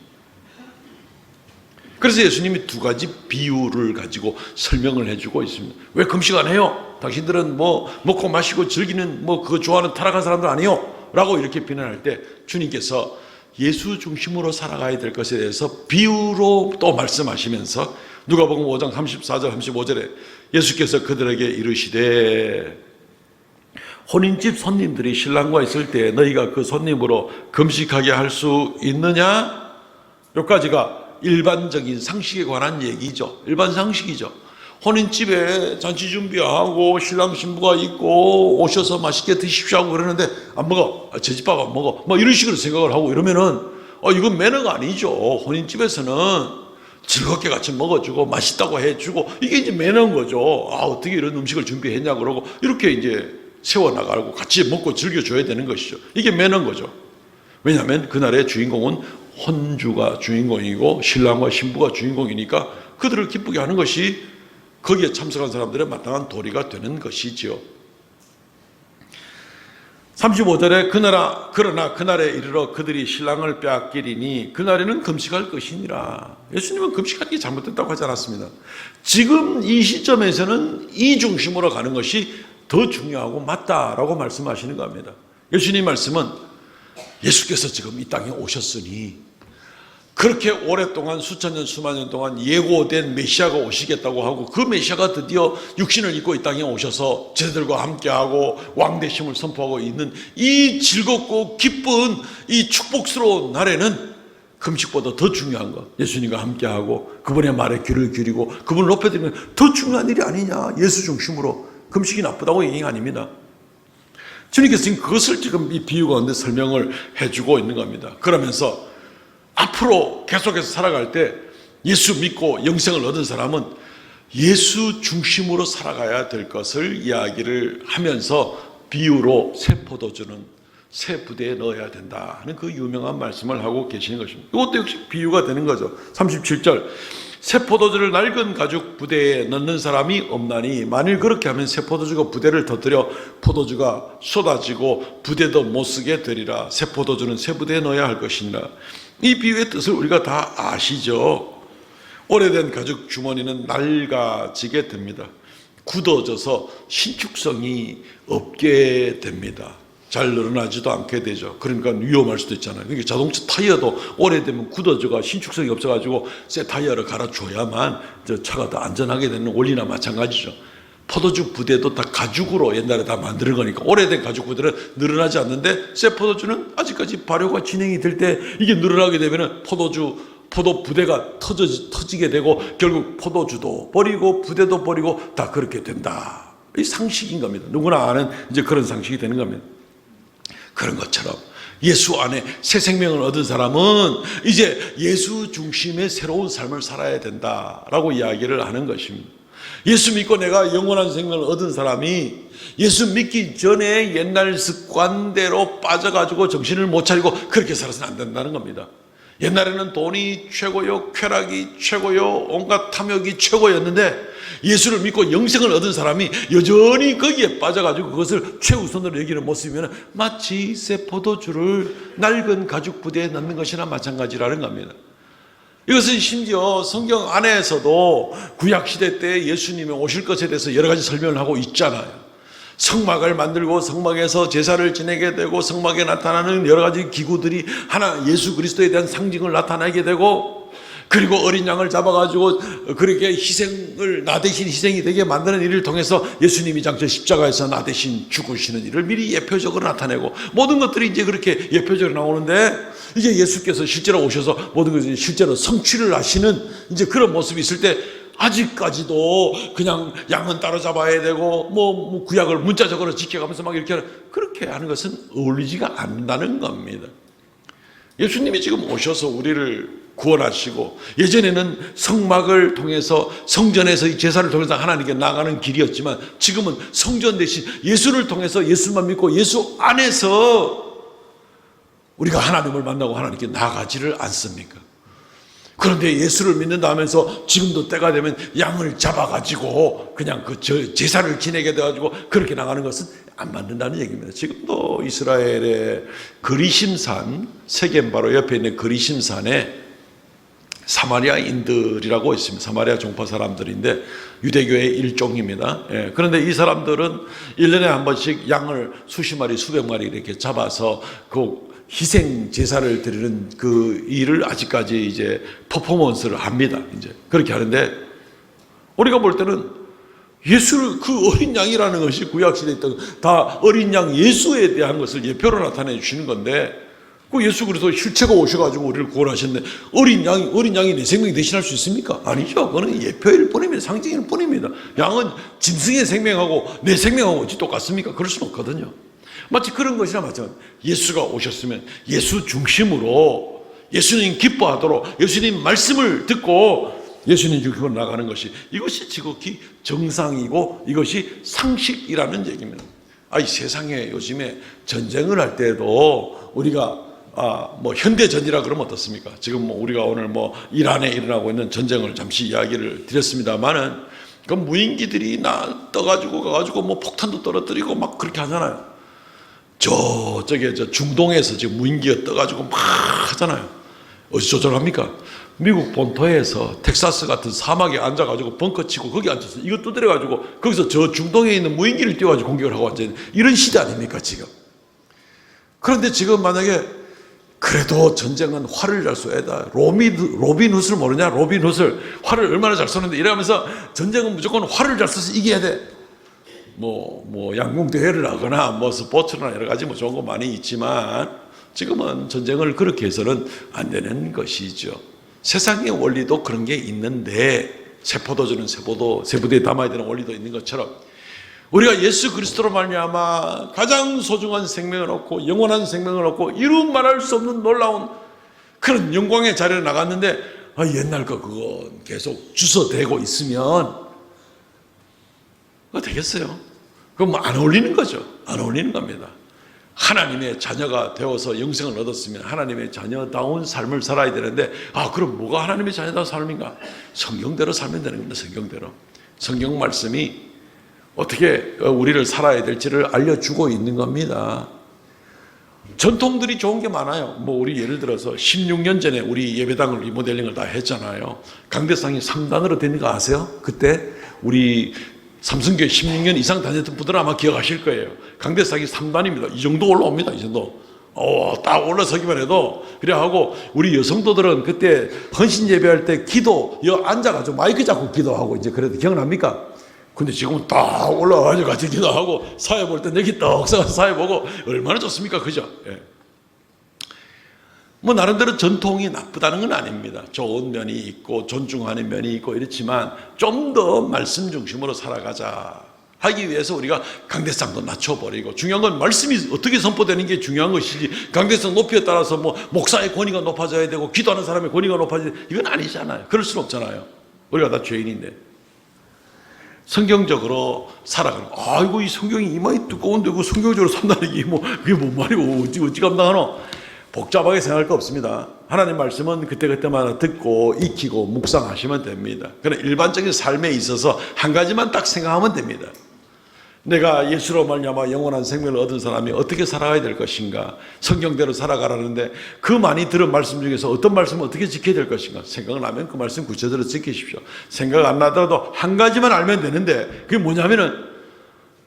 A: 그래서 예수님이 두 가지 비유를 가지고 설명을 해주고 있습니다. 왜 금식 안 해요? 당신들은 먹고 마시고 즐기는 그거 좋아하는 타락한 사람들 아니요? 라고 이렇게 비난할 때 주님께서 예수 중심으로 살아가야 될 것에 대해서 비유로 또 말씀하시면서 누가복음 5장 34절 35절에 예수께서 그들에게 이르시되 혼인집 손님들이 신랑과 있을 때 너희가 그 손님으로 금식하게 할 수 있느냐? 여기까지가 일반적인 상식에 관한 얘기죠. 일반 상식이죠. 혼인집에 잔치 준비하고 신랑 신부가 있고 오셔서 맛있게 드십시오 하고 그러는데 안 먹어, 제 집밥 안 먹어, 이런 식으로 생각을 하고 이러면은 이건 매너가 아니죠. 혼인집에서는 즐겁게 같이 먹어주고 맛있다고 해주고 이게 이제 매너인 거죠. 어떻게 이런 음식을 준비했냐 그러고 이렇게 이제 세워나가고 같이 먹고 즐겨줘야 되는 것이죠. 이게 매너인 거죠. 왜냐하면 그날의 주인공은 혼주가 주인공이고 신랑과 신부가 주인공이니까 그들을 기쁘게 하는 것이 거기에 참석한 사람들의 마땅한 도리가 되는 것이지요. 35절에 그러나 그날에 이르러 그들이 신랑을 빼앗기리니 그날에는 금식할 것이니라. 예수님은 금식하는 게 잘못됐다고 하지 않았습니다. 지금 이 시점에서는 이 중심으로 가는 것이 더 중요하고 맞다라고 말씀하시는 겁니다. 예수님 말씀은 예수께서 지금 이 땅에 오셨으니 그렇게 오랫동안 수천 년 수만 년 동안 예고된 메시아가 오시겠다고 하고 그 메시아가 드디어 육신을 입고 이 땅에 오셔서 제자들과 함께하고 왕대심을 선포하고 있는 이 즐겁고 기쁜 이 축복스러운 날에는 금식보다 더 중요한 것, 예수님과 함께하고 그분의 말에 귀를 기울이고 그분을 높여드리면 더 중요한 일이 아니냐. 예수 중심으로 금식이 나쁘다고 얘기 아닙니다. 주님께서 지금 그것을 지금 이 비유 가운데 설명을 해주고 있는 겁니다. 그러면서 앞으로 계속해서 살아갈 때 예수 믿고 영생을 얻은 사람은 예수 중심으로 살아가야 될 것을 이야기를 하면서 비유로 새 포도주는 새 부대에 넣어야 된다 하는 그 유명한 말씀을 하고 계시는 것입니다. 이것도 역시 비유가 되는 거죠. 37절 새 포도주를 낡은 가죽 부대에 넣는 사람이 없나니 만일 그렇게 하면 새 포도주가 부대를 터뜨려 포도주가 쏟아지고 부대도 못 쓰게 되리라. 새 포도주는 새 부대에 넣어야 할 것이니라. 이 비유의 뜻을 우리가 다 아시죠. 오래된 가죽 주머니는 낡아지게 됩니다. 굳어져서 신축성이 없게 됩니다. 잘 늘어나지도 않게 되죠. 그러니까 위험할 수도 있잖아요. 그러니까 자동차 타이어도 오래되면 굳어져가 신축성이 없어가지고 새 타이어를 갈아줘야만 저 차가 더 안전하게 되는 원리나 마찬가지죠. 포도주 부대도 다 가죽으로 옛날에 다 만드는 거니까 오래된 가죽 부대는 늘어나지 않는데 새 포도주는 아직까지 발효가 진행이 될 때 이게 늘어나게 되면 포도 부대가 터지게 되고 결국 포도주도 버리고 부대도 버리고 다 그렇게 된다. 이 상식인 겁니다. 누구나 아는 이제 그런 상식이 되는 겁니다. 그런 것처럼 예수 안에 새 생명을 얻은 사람은 이제 예수 중심의 새로운 삶을 살아야 된다라고 이야기를 하는 것입니다. 예수 믿고 내가 영원한 생명을 얻은 사람이 예수 믿기 전에 옛날 습관대로 빠져가지고 정신을 못 차리고 그렇게 살아서는 안 된다는 겁니다. 옛날에는 돈이 최고요, 쾌락이 최고요, 온갖 탐욕이 최고였는데 예수를 믿고 영생을 얻은 사람이 여전히 거기에 빠져가지고 그것을 최우선으로 여기는 모습이면 마치 새 포도주를 낡은 가죽 부대에 넣는 것이나 마찬가지라는 겁니다. 이것은 심지어 성경 안에서도 구약시대 때 예수님이 오실 것에 대해서 여러 가지 설명을 하고 있잖아요. 성막을 만들고 성막에서 제사를 지내게 되고 성막에 나타나는 여러 가지 기구들이 하나 예수 그리스도에 대한 상징을 나타내게 되고 그리고 어린 양을 잡아가지고 그렇게 희생을 나 대신 희생이 되게 만드는 일을 통해서 예수님이 장차 십자가에서 나 대신 죽으시는 일을 미리 예표적으로 나타내고 모든 것들이 이제 그렇게 예표적으로 나오는데 이제 예수께서 실제로 오셔서 모든 것이 실제로 성취를 하시는 이제 그런 모습이 있을 때 아직까지도 그냥 양은 따로잡아야 되고 뭐 구약을 문자적으로 지켜가면서 막 이렇게 그렇게 하는 것은 어울리지가 않는다는 겁니다. 예수님이 지금 오셔서 우리를 구원하시고 예전에는 성막을 통해서 성전에서 이 제사를 통해서 하나님께 나가는 길이었지만 지금은 성전 대신 예수를 통해서 예수만 믿고 예수 안에서 우리가 하나님을 만나고 하나님께 나가지를 않습니까? 그런데 예수를 믿는다 하면서 지금도 때가 되면 양을 잡아가지고 그냥 그 제사를 지내게 돼가지고 그렇게 나가는 것은 안 맞는다는 얘기입니다. 지금도 이스라엘의 그리심산, 세겜 바로 옆에 있는 그리심산에 사마리아인들이라고 있습니다. 사마리아 종파 사람들인데 유대교의 일종입니다. 그런데 이 사람들은 1년에 한 번씩 양을 수십 마리, 수백 마리 이렇게 잡아서 그 희생 제사를 드리는 그 일을 아직까지 이제 퍼포먼스를 합니다. 이제 그렇게 하는데 우리가 볼 때는 예수를 그 어린 양이라는 것이 구약시대에 있던 다 어린 양 예수에 대한 것을 예표로 나타내 주시는 건데 그 예수 그리스도 실체가 오셔가지고 우리를 구원하셨는데 어린 양이 내 생명이 대신할 수 있습니까? 아니죠. 그거는 예표일 뿐입니다. 상징일 뿐입니다. 양은 짐승의 생명하고 내 생명하고 어찌 똑같습니까? 그럴 수는 없거든요. 마치 그런 것이나 마찬가지. 예수가 오셨으면 예수 중심으로 예수님 기뻐하도록 예수님 말씀을 듣고 예수님 중심으로 나가는 것이 이것이 지극히 정상이고 이것이 상식이라는 얘기입니다. 이 세상에 요즘에 전쟁을 할 때도 우리가 뭐 현대전이라 그러면 어떻습니까? 지금 뭐 우리가 오늘 뭐 이란에 일어나고 있는 전쟁을 잠시 이야기를 드렸습니다만은 그 무인기들이 떠가지고 가가지고 뭐 폭탄도 떨어뜨리고 막 그렇게 하잖아요. 저쪽에 저 중동에서 지금 무인기가 떠가지고 막 하잖아요. 어디 조절합니까? 미국 본토에서 텍사스 같은 사막에 앉아가지고 벙커 치고 거기 앉아서 이거 두드려가지고 거기서 저 중동에 있는 무인기를 띄워가지고 공격을 하고 앉아있는 이런 시대 아닙니까 지금? 그런데 지금 만약에 그래도 전쟁은 활을 잘 쏘야 돼. 로빈 훗을 모르냐? 로빈 훗을 활을 얼마나 잘 쏘는데 이러면서 전쟁은 무조건 활을 잘 쏘서 이겨야 돼. 뭐 양궁 대회를 하거나 뭐 스포츠나 여러 가지 뭐 좋은 거 많이 있지만 지금은 전쟁을 그렇게 해서는 안 되는 것이죠. 세상의 원리도 그런 게 있는데 세포도주는 세부대에 담아야 되는 원리도 있는 것처럼 우리가 예수 그리스도로 말미암아 가장 소중한 생명을 얻고 영원한 생명을 얻고 이루 말할 수 없는 놀라운 그런 영광의 자리에 나갔는데 옛날 거 그거 계속 주워대고 있으면 그거 되겠어요? 그건 뭐 안 어울리는 거죠. 안 어울리는 겁니다. 하나님의 자녀가 되어서 영생을 얻었으면 하나님의 자녀다운 삶을 살아야 되는데 그럼 뭐가 하나님의 자녀다운 삶인가? 성경대로 살면 되는 겁니다. 성경대로. 성경 말씀이 어떻게 우리를 살아야 될지를 알려주고 있는 겁니다. 전통들이 좋은 게 많아요. 우리 예를 들어서 16년 전에 우리 예배당을 리모델링을 다 했잖아요. 강대상이 3단으로 되는 거 아세요? 그때 우리 삼성교회 16년 이상 다녔던 분들은 아마 기억하실 거예요. 강대상이 3단입니다. 이 정도 올라옵니다. 이 정도. 딱 올라서기만 해도 그래 하고 우리 여성도들은 그때 헌신 예배할 때 기도 앉아가지고 마이크 잡고 기도하고 이제 그래도 기억납니까? 근데 지금은 딱 올라와가지고 같이 기도하고 사회 볼 때 여기 떡 서서 사회 보고 얼마나 좋습니까? 그죠? 예. 나름대로 전통이 나쁘다는 건 아닙니다. 좋은 면이 있고 존중하는 면이 있고 이렇지만 좀 더 말씀 중심으로 살아가자 하기 위해서 우리가 강대상도 낮춰버리고 중요한 건 말씀이 어떻게 선포되는 게 중요한 것이지 강대상 높이에 따라서 목사의 권위가 높아져야 되고 기도하는 사람의 권위가 높아져야 되고 이건 아니잖아요. 그럴 수는 없잖아요. 우리가 다 죄인인데. 성경적으로 살아가는 아이고 이 성경이 이마이 두꺼운데 그 성경적으로 산다는 게 그게 뭔 말이고 어찌 감당하노? 복잡하게 생각할 거 없습니다. 하나님 말씀은 그때그때마다 듣고 익히고 묵상하시면 됩니다. 그러나 일반적인 삶에 있어서 한 가지만 딱 생각하면 됩니다. 내가 예수로 말미암아 영원한 생명을 얻은 사람이 어떻게 살아가야 될 것인가? 성경대로 살아가라는데 그 많이 들은 말씀 중에서 어떤 말씀을 어떻게 지켜야 될 것인가? 생각을 나면 그 말씀 구체적으로 지키십시오. 생각 안 나더라도 한 가지만 알면 되는데 그게 뭐냐면은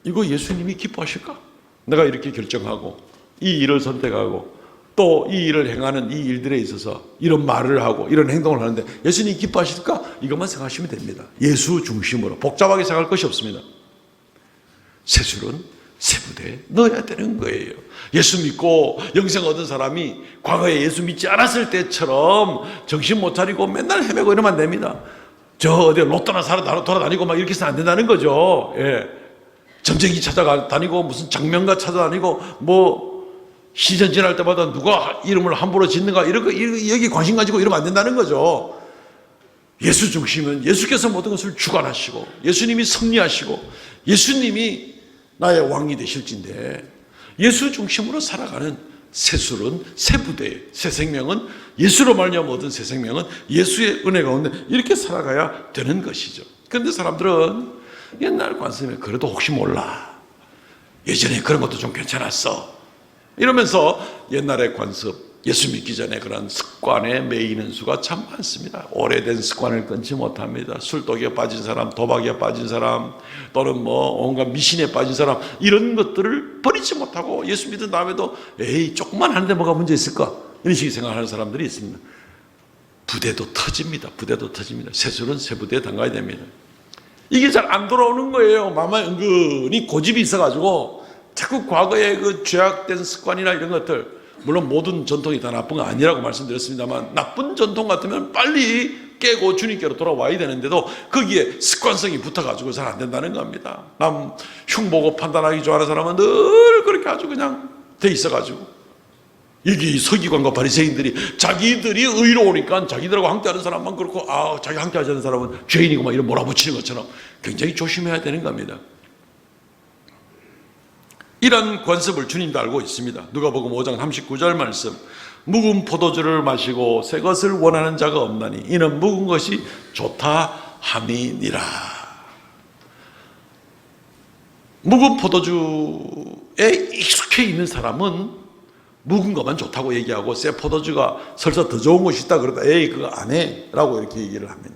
A: 이거 예수님이 기뻐하실까? 내가 이렇게 결정하고 이 일을 선택하고 또 이 일을 행하는 이 일들에 있어서 이런 말을 하고 이런 행동을 하는데 예수님이 기뻐하실까? 이것만 생각하시면 됩니다. 예수 중심으로 복잡하게 생각할 것이 없습니다. 세술은 세부대에 넣어야 되는 거예요. 예수 믿고 영생 얻은 사람이 과거에 예수 믿지 않았을 때처럼 정신 못 차리고 맨날 헤매고 이러면 안 됩니다. 저 어디 로또나 사러 돌아다니고 막 이렇게 해서는 안 된다는 거죠. 예. 점쟁이 찾아다니고 무슨 장명가 찾아다니고 시즌 지날 때마다 누가 이름을 함부로 짓는가 이런 거 여기 관심 가지고 이러면 안 된다는 거죠. 예수 중심은 예수께서 모든 것을 주관하시고 예수님이 승리하시고 예수님이 나의 왕이 되실진데 예수 중심으로 살아가는 새술은 새부대, 새 생명은 예수로 말미암아 얻은 새 생명은 예수의 은혜 가운데 이렇게 살아가야 되는 것이죠. 그런데 사람들은 옛날 관습에 그래도 혹시 몰라 예전에 그런 것도 좀 괜찮았어 이러면서 옛날의 관습 예수 믿기 전에 그런 습관에 매이는 수가 참 많습니다. 오래된 습관을 끊지 못합니다. 술독에 빠진 사람, 도박에 빠진 사람, 또는 온갖 미신에 빠진 사람 이런 것들을 버리지 못하고 예수 믿은 다음에도 에이 조금만 하는데 뭐가 문제 있을까? 이런 식의 생각하는 사람들이 있습니다. 부대도 터집니다. 부대도 터집니다. 새술은 새부대에 담가야 됩니다. 이게 잘 안 돌아오는 거예요. 마음에 은근히 고집이 있어가지고 자꾸 과거의 그 죄악된 습관이나 이런 것들 물론 모든 전통이 다 나쁜 건 아니라고 말씀드렸습니다만 나쁜 전통 같으면 빨리 깨고 주님께로 돌아와야 되는데도 거기에 습관성이 붙어가지고 잘 안 된다는 겁니다. 남 흉보고 판단하기 좋아하는 사람은 늘 그렇게 아주 그냥 돼 있어가지고 여기 서기관과 바리새인들이 자기들이 의로우니까 자기들하고 함께하는 사람만 그렇고 자기 함께하지 않는 사람은 죄인이고 막 이런 몰아붙이는 것처럼 굉장히 조심해야 되는 겁니다. 이런 관습을 주님도 알고 있습니다. 누가복음 5장 39절 말씀 묵은 포도주를 마시고 새 것을 원하는 자가 없나니 이는 묵은 것이 좋다 함이니라. 묵은 포도주에 익숙해 피해 있는 사람은 묵은 것만 좋다고 얘기하고 새 포도주가 설사 더 좋은 것이 있다 그러다 에이 그거 안 해 라고 이렇게 얘기를 합니다.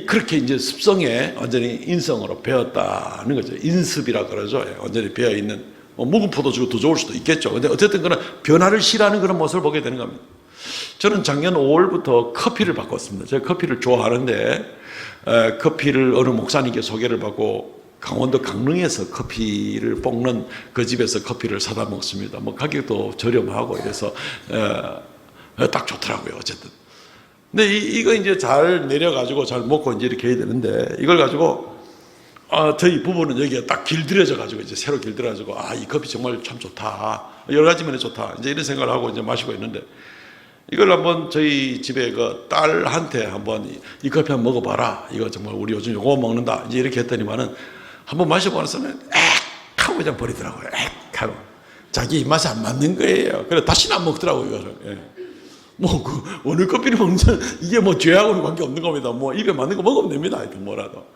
A: 그렇게 이제 습성에 완전히 인성으로 배었다는 거죠. 인습이라 그러죠. 완전히 배어 있는 묵은 포도주가 더 좋을 수도 있겠죠. 근데 어쨌든 그런 변화를 싫어하는 그런 모습을 보게 되는 겁니다. 저는 작년 5월부터 커피를 바꿨습니다. 제가 커피를 좋아하는데 커피를 어느 목사님께 소개를 받고 강원도 강릉에서 커피를 볶는 그 집에서 커피를 사다 먹습니다. 뭐 가격도 저렴하고 이래서 딱 좋더라고요. 어쨌든. 근데 이거 이제 잘 내려가지고 잘 먹고 이제 이렇게 해야 되는데 이걸 가지고 저희 부부는 여기에 딱 길들여져 가지고 이제 새로 길들여가지고 이 커피 정말 참 좋다. 여러 가지 면에 좋다. 이제 이런 생각을 하고 이제 마시고 있는데 이걸 한번 저희 집에 그 딸한테 한번 이 커피 한번 먹어봐라. 이거 정말 우리 요즘 요거 먹는다. 이제 이렇게 했더니만은 한번 마셔보는 사람은 액 하고 그냥 버리더라고요. 액 하고 자기 입맛에 안 맞는 거예요. 그래 다시는 안 먹더라고요. 이거를. 예. 뭐 오늘 커피를 먹는 이게 뭐 죄하고는 관계 없는 겁니다. 뭐 입에 맞는 거 먹으면 됩니다. 하여튼 뭐라도.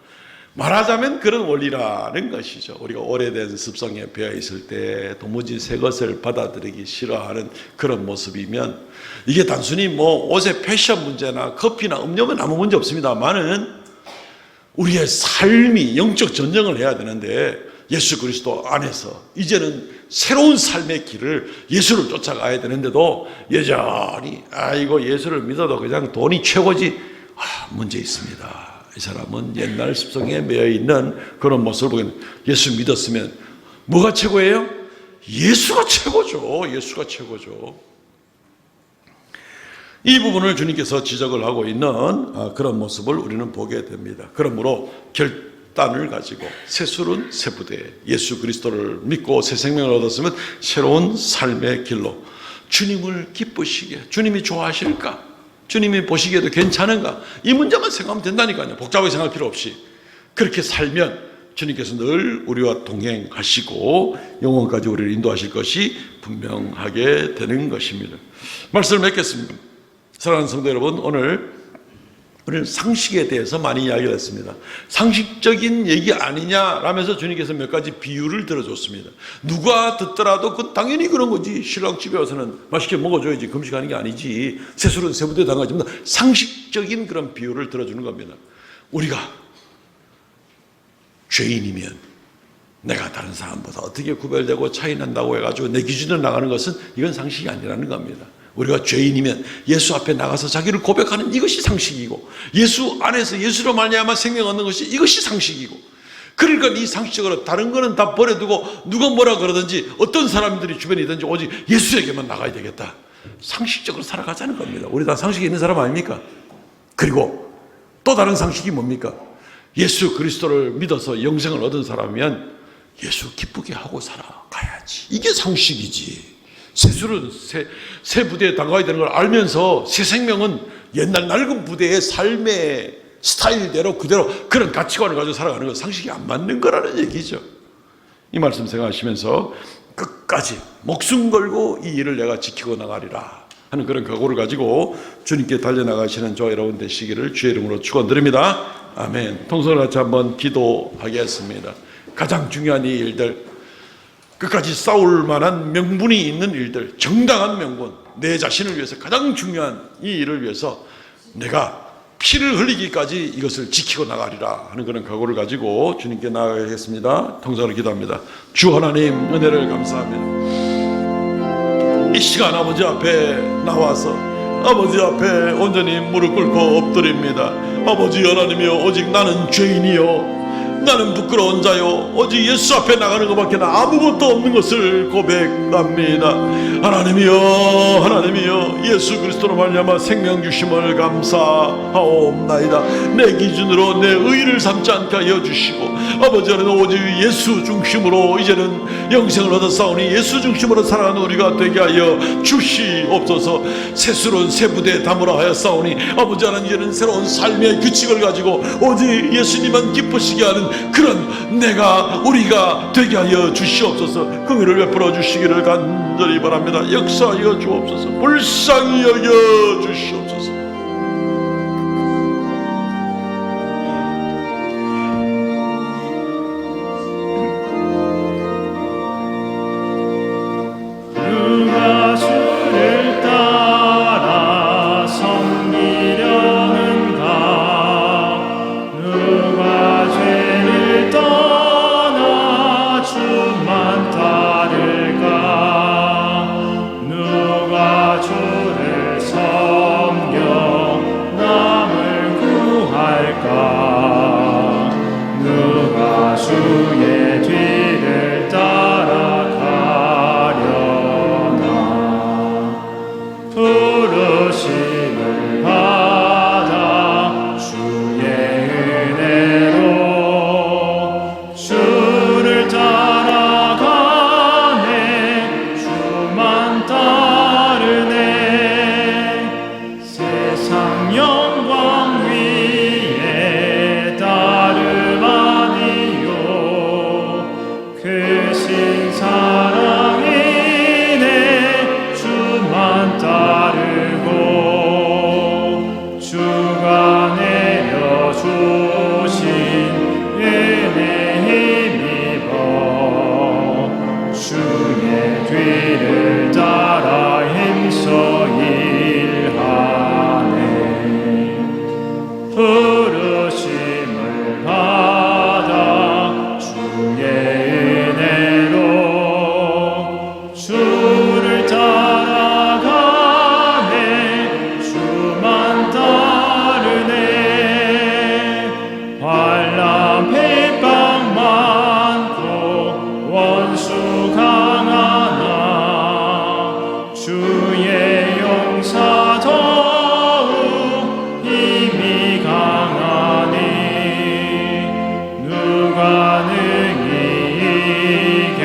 A: 말하자면 그런 원리라는 것이죠. 우리가 오래된 습성에 배어 있을 때 도무지 새 것을 받아들이기 싫어하는 그런 모습이면 이게 단순히 뭐 옷의 패션 문제나 커피나 음료면 아무 문제 없습니다만은 우리의 삶이 영적 전쟁을 해야 되는데 예수 그리스도 안에서 이제는 새로운 삶의 길을 예수를 쫓아가야 되는데도 여전히 이거 예수를 믿어도 그냥 돈이 최고지 문제 있습니다. 이 사람은 옛날 습성에 매여 있는 그런 모습을 보면 예수 믿었으면 뭐가 최고예요? 예수가 최고죠. 예수가 최고죠. 이 부분을 주님께서 지적을 하고 있는 그런 모습을 우리는 보게 됩니다. 그러므로 결단을 가지고 새술은 새부대 예수 그리스도를 믿고 새 생명을 얻었으면 새로운 삶의 길로 주님을 기쁘시게 주님이 좋아하실까? 주님이 보시기에도 괜찮은가? 이 문제만 생각하면 된다니까요. 복잡하게 생각할 필요 없이. 그렇게 살면 주님께서 늘 우리와 동행하시고 영원까지 우리를 인도하실 것이 분명하게 되는 것입니다. 말씀을 맺겠습니다. 사랑하는 성도 여러분, 오늘 우리는 상식에 대해서 많이 이야기를 했습니다. 상식적인 얘기 아니냐라면서 주님께서 몇 가지 비유를 들어줬습니다. 누가 듣더라도 그건 당연히 그런 거지. 신랑 집에 와서는 맛있게 먹어줘야지. 금식하는 게 아니지. 새술은 새부대 당하지만 상식적인 그런 비유를 들어주는 겁니다. 우리가 죄인이면 내가 다른 사람보다 어떻게 구별되고 차이 난다고 해가지고 내 기준으로 나가는 것은 이건 상식이 아니라는 겁니다. 우리가 죄인이면 예수 앞에 나가서 자기를 고백하는 이것이 상식이고 예수 안에서 예수로 말미암아 생명 얻는 것이 이것이 상식이고 그러니까 이 상식적으로 다른 거는 다 버려두고 누가 뭐라 그러든지 어떤 사람들이 주변에 있든지 오직 예수에게만 나가야 되겠다. 상식적으로 살아가자는 겁니다. 우리 다 상식이 있는 사람 아닙니까? 그리고 또 다른 상식이 뭡니까? 예수 그리스도를 믿어서 영생을 얻은 사람이면 예수 기쁘게 하고 살아가야지. 이게 상식이지. 새술은 새 부대에 당가야 되는 걸 알면서 새 생명은 옛날 낡은 부대의 삶의 스타일대로 그대로 그런 가치관을 가지고 살아가는 건 상식이 안 맞는 거라는 얘기죠. 이 말씀 생각하시면서 끝까지 목숨 걸고 이 일을 내가 지키고 나가리라 하는 그런 각오를 가지고 주님께 달려나가시는 저 여러분 되시기를 주의 이름으로 축원드립니다. 아멘. 통성을 같이 한번 기도하겠습니다. 가장 중요한 이 일들 끝까지 싸울 만한 명분이 있는 일들, 정당한 명분, 내 자신을 위해서 가장 중요한 이 일을 위해서 내가 피를 흘리기까지 이것을 지키고 나가리라 하는 그런 각오를 가지고 주님께 나아가겠습니다. 통성으로 기도합니다. 주 하나님 은혜를 감사합니다. 이 시간 아버지 앞에 나와서 아버지 앞에 온전히 무릎 꿇고 엎드립니다. 아버지 하나님이여 오직 나는 죄인이요 나는 부끄러운 자요 오직 예수 앞에 나가는 것밖에 아무것도 없는 것을 고백합니다. 하나님이여 예수 그리스도로 말미암아 생명 주심을 감사하옵나이다. 내 기준으로 내 의를 삼지 않게 하여 주시고 아버지 하나님 오직 예수 중심으로 이제는 영생을 얻었사오니 예수 중심으로 살아가는 우리가 되게 하여 주시옵소서. 새술은 새 부대에 담으라 하였사오니 아버지 하나님 이제는 새로운 삶의 규칙을 가지고 오직 예수님만 기쁘시게 하는 그런 우리가 되게 하여 주시옵소서. 긍휼을 베풀어 주시기를 간절히 바랍니다. 역사하여 주옵소서. 불쌍히 여겨 주시옵소서.
C: 주만 따를까? 누가 주를 섬겨 남을 구할까? 누가 주의 뒤를 따라가려나? 부르심을 받아 주의 은혜로 주를 따라가네. 주만 따르네. 세상 영광 위에 따름 아니요 크신 사랑이네. 주만 따르고 주가 내려주신 은혜 힘입어 주의 뒤를 따라 힘써 일하네. 부르심을 받아 주의 은혜로 주를 따라가네. 주만 따르네. 환난 핍박 많고 원수 강하나 주의 용사 더욱 힘이 강하니 누가 능히 이겨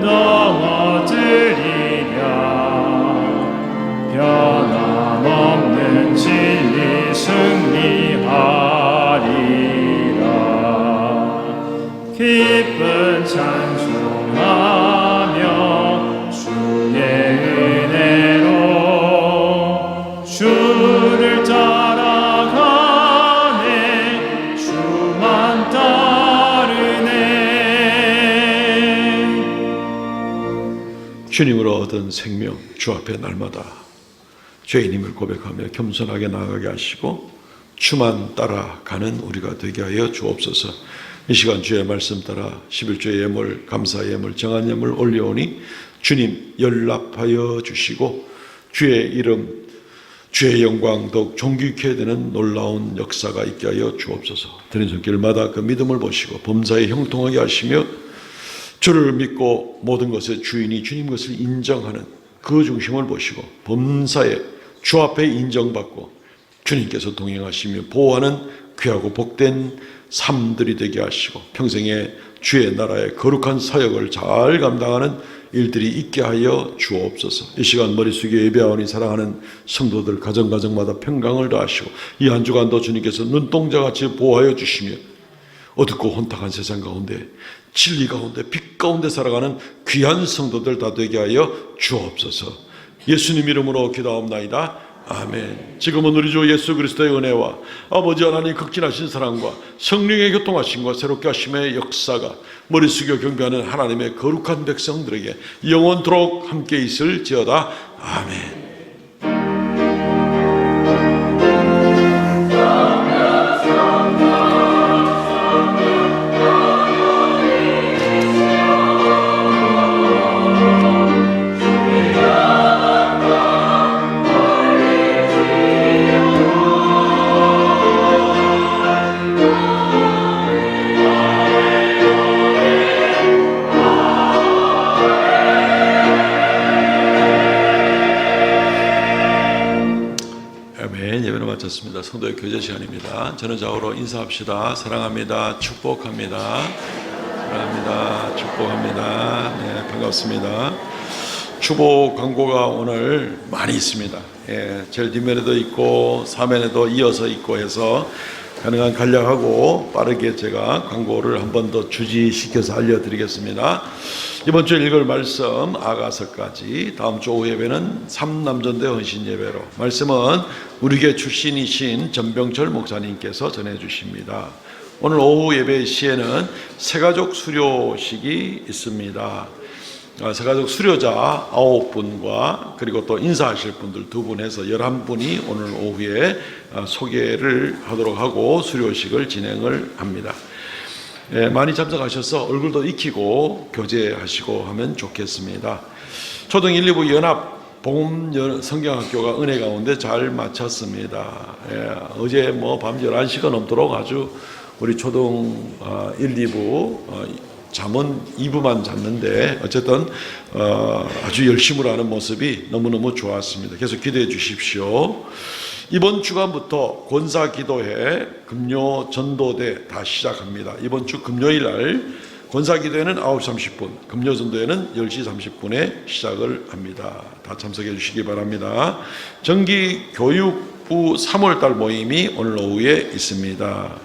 C: 넘어뜨리랴? 변함없는 진리 승리하리라. 기쁜 찬송하며 주의 은혜로 주를 따라가네. 주만 따르네.
A: 주님으로 얻은 생명 주 앞에 날마다 죄인임을 고백하며 겸손하게 나아가게 하시고 주만 따라가는 우리가 되게 하여 주옵소서. 이 시간 주의 말씀 따라 11조의 예물, 감사 예물, 정한 예물 올려오니 주님 연락하여 주시고 주의 이름, 주의 영광 더욱 존귀케 되는 놀라운 역사가 있게 하여 주옵소서. 드린 손길마다 그 믿음을 보시고 범사에 형통하게 하시며 주를 믿고 모든 것의 주인이 주님 것을 인정하는 그 중심을 보시고 범사에 주 앞에 인정받고 주님께서 동행하시며 보호하는 귀하고 복된 삶들이 되게 하시고 평생에 주의 나라의 거룩한 사역을 잘 감당하는 일들이 있게 하여 주옵소서. 이 시간 머리 숙여 예배하오니 사랑하는 성도들 가정마다 평강을 더하시고 이 한 주간도 주님께서 눈동자같이 보호하여 주시며 어둡고 혼탁한 세상 가운데 진리 가운데 빛 가운데 살아가는 귀한 성도들 다 되게 하여 주옵소서. 예수님 이름으로 기도하옵나이다. 아멘. 지금은 우리 주 예수 그리스도의 은혜와 아버지 하나님 극진하신 사랑과 성령의 교통하심과 새롭게 하심의 역사가 머리 숙여 경배하는 하나님의 거룩한 백성들에게 영원토록 함께 있을지어다. 아멘. 마쳤습니다. 성도의 교제 시간입니다. 저는 좌우로 인사합시다. 사랑합니다. 축복합니다. 사랑합니다. 축복합니다. 네, 반갑습니다. 축복 광고가 오늘 많이 있습니다. 예, 제일 뒷면에도 있고 사면에도 이어서 있고 해서 가능한 간략하고 빠르게 제가 광고를 한 번 더 주지시켜서 알려드리겠습니다. 이번 주에 읽을 말씀 아가서까지, 다음 주 오후 예배는 삼남전대 헌신 예배로, 말씀은 우리 교회 출신이신 전병철 목사님께서 전해주십니다. 오늘 오후 예배 시에는 새가족 수료식이 있습니다. 새가족 수료자 9분과 그리고 또 인사하실 분들 2분 해서 11분이 오늘 오후에 소개를 하도록 하고 수료식을 진행을 합니다. 많이 참석하셔서 얼굴도 익히고 교제하시고 하면 좋겠습니다. 초등 1, 2부 연합 봄 성경학교가 은혜 가운데 잘 마쳤습니다. 어제 뭐 밤 11시가 넘도록 아주 우리 초등 1, 2부 잠은 2부만 잤는데 어쨌든 아주 열심으로 하는 모습이 너무너무 좋았습니다. 계속 기도해 주십시오. 이번 주간부터 권사기도회 금요 전도대 다 시작합니다. 이번 주 금요일 날 권사기도회는 9시 30분, 금요 전도회는 10시 30분에 시작을 합니다. 다 참석해 주시기 바랍니다. 정기교육부 3월달 모임이 오늘 오후에 있습니다.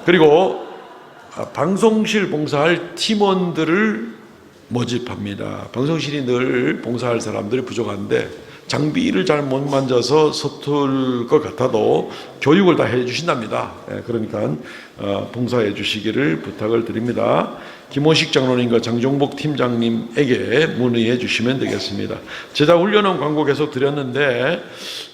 A: 그리고 방송실 봉사할 팀원들을 모집합니다. 방송실이 늘 봉사할 사람들이 부족한데 장비를 잘 못 만져서 서툴 것 같아도 교육을 다 해주신답니다. 그러니까 봉사해 주시기를 부탁을 드립니다. 김호식 장로님과 장종복 팀장님에게 문의해 주시면 되겠습니다. 제자훈련은 광고 계속 드렸는데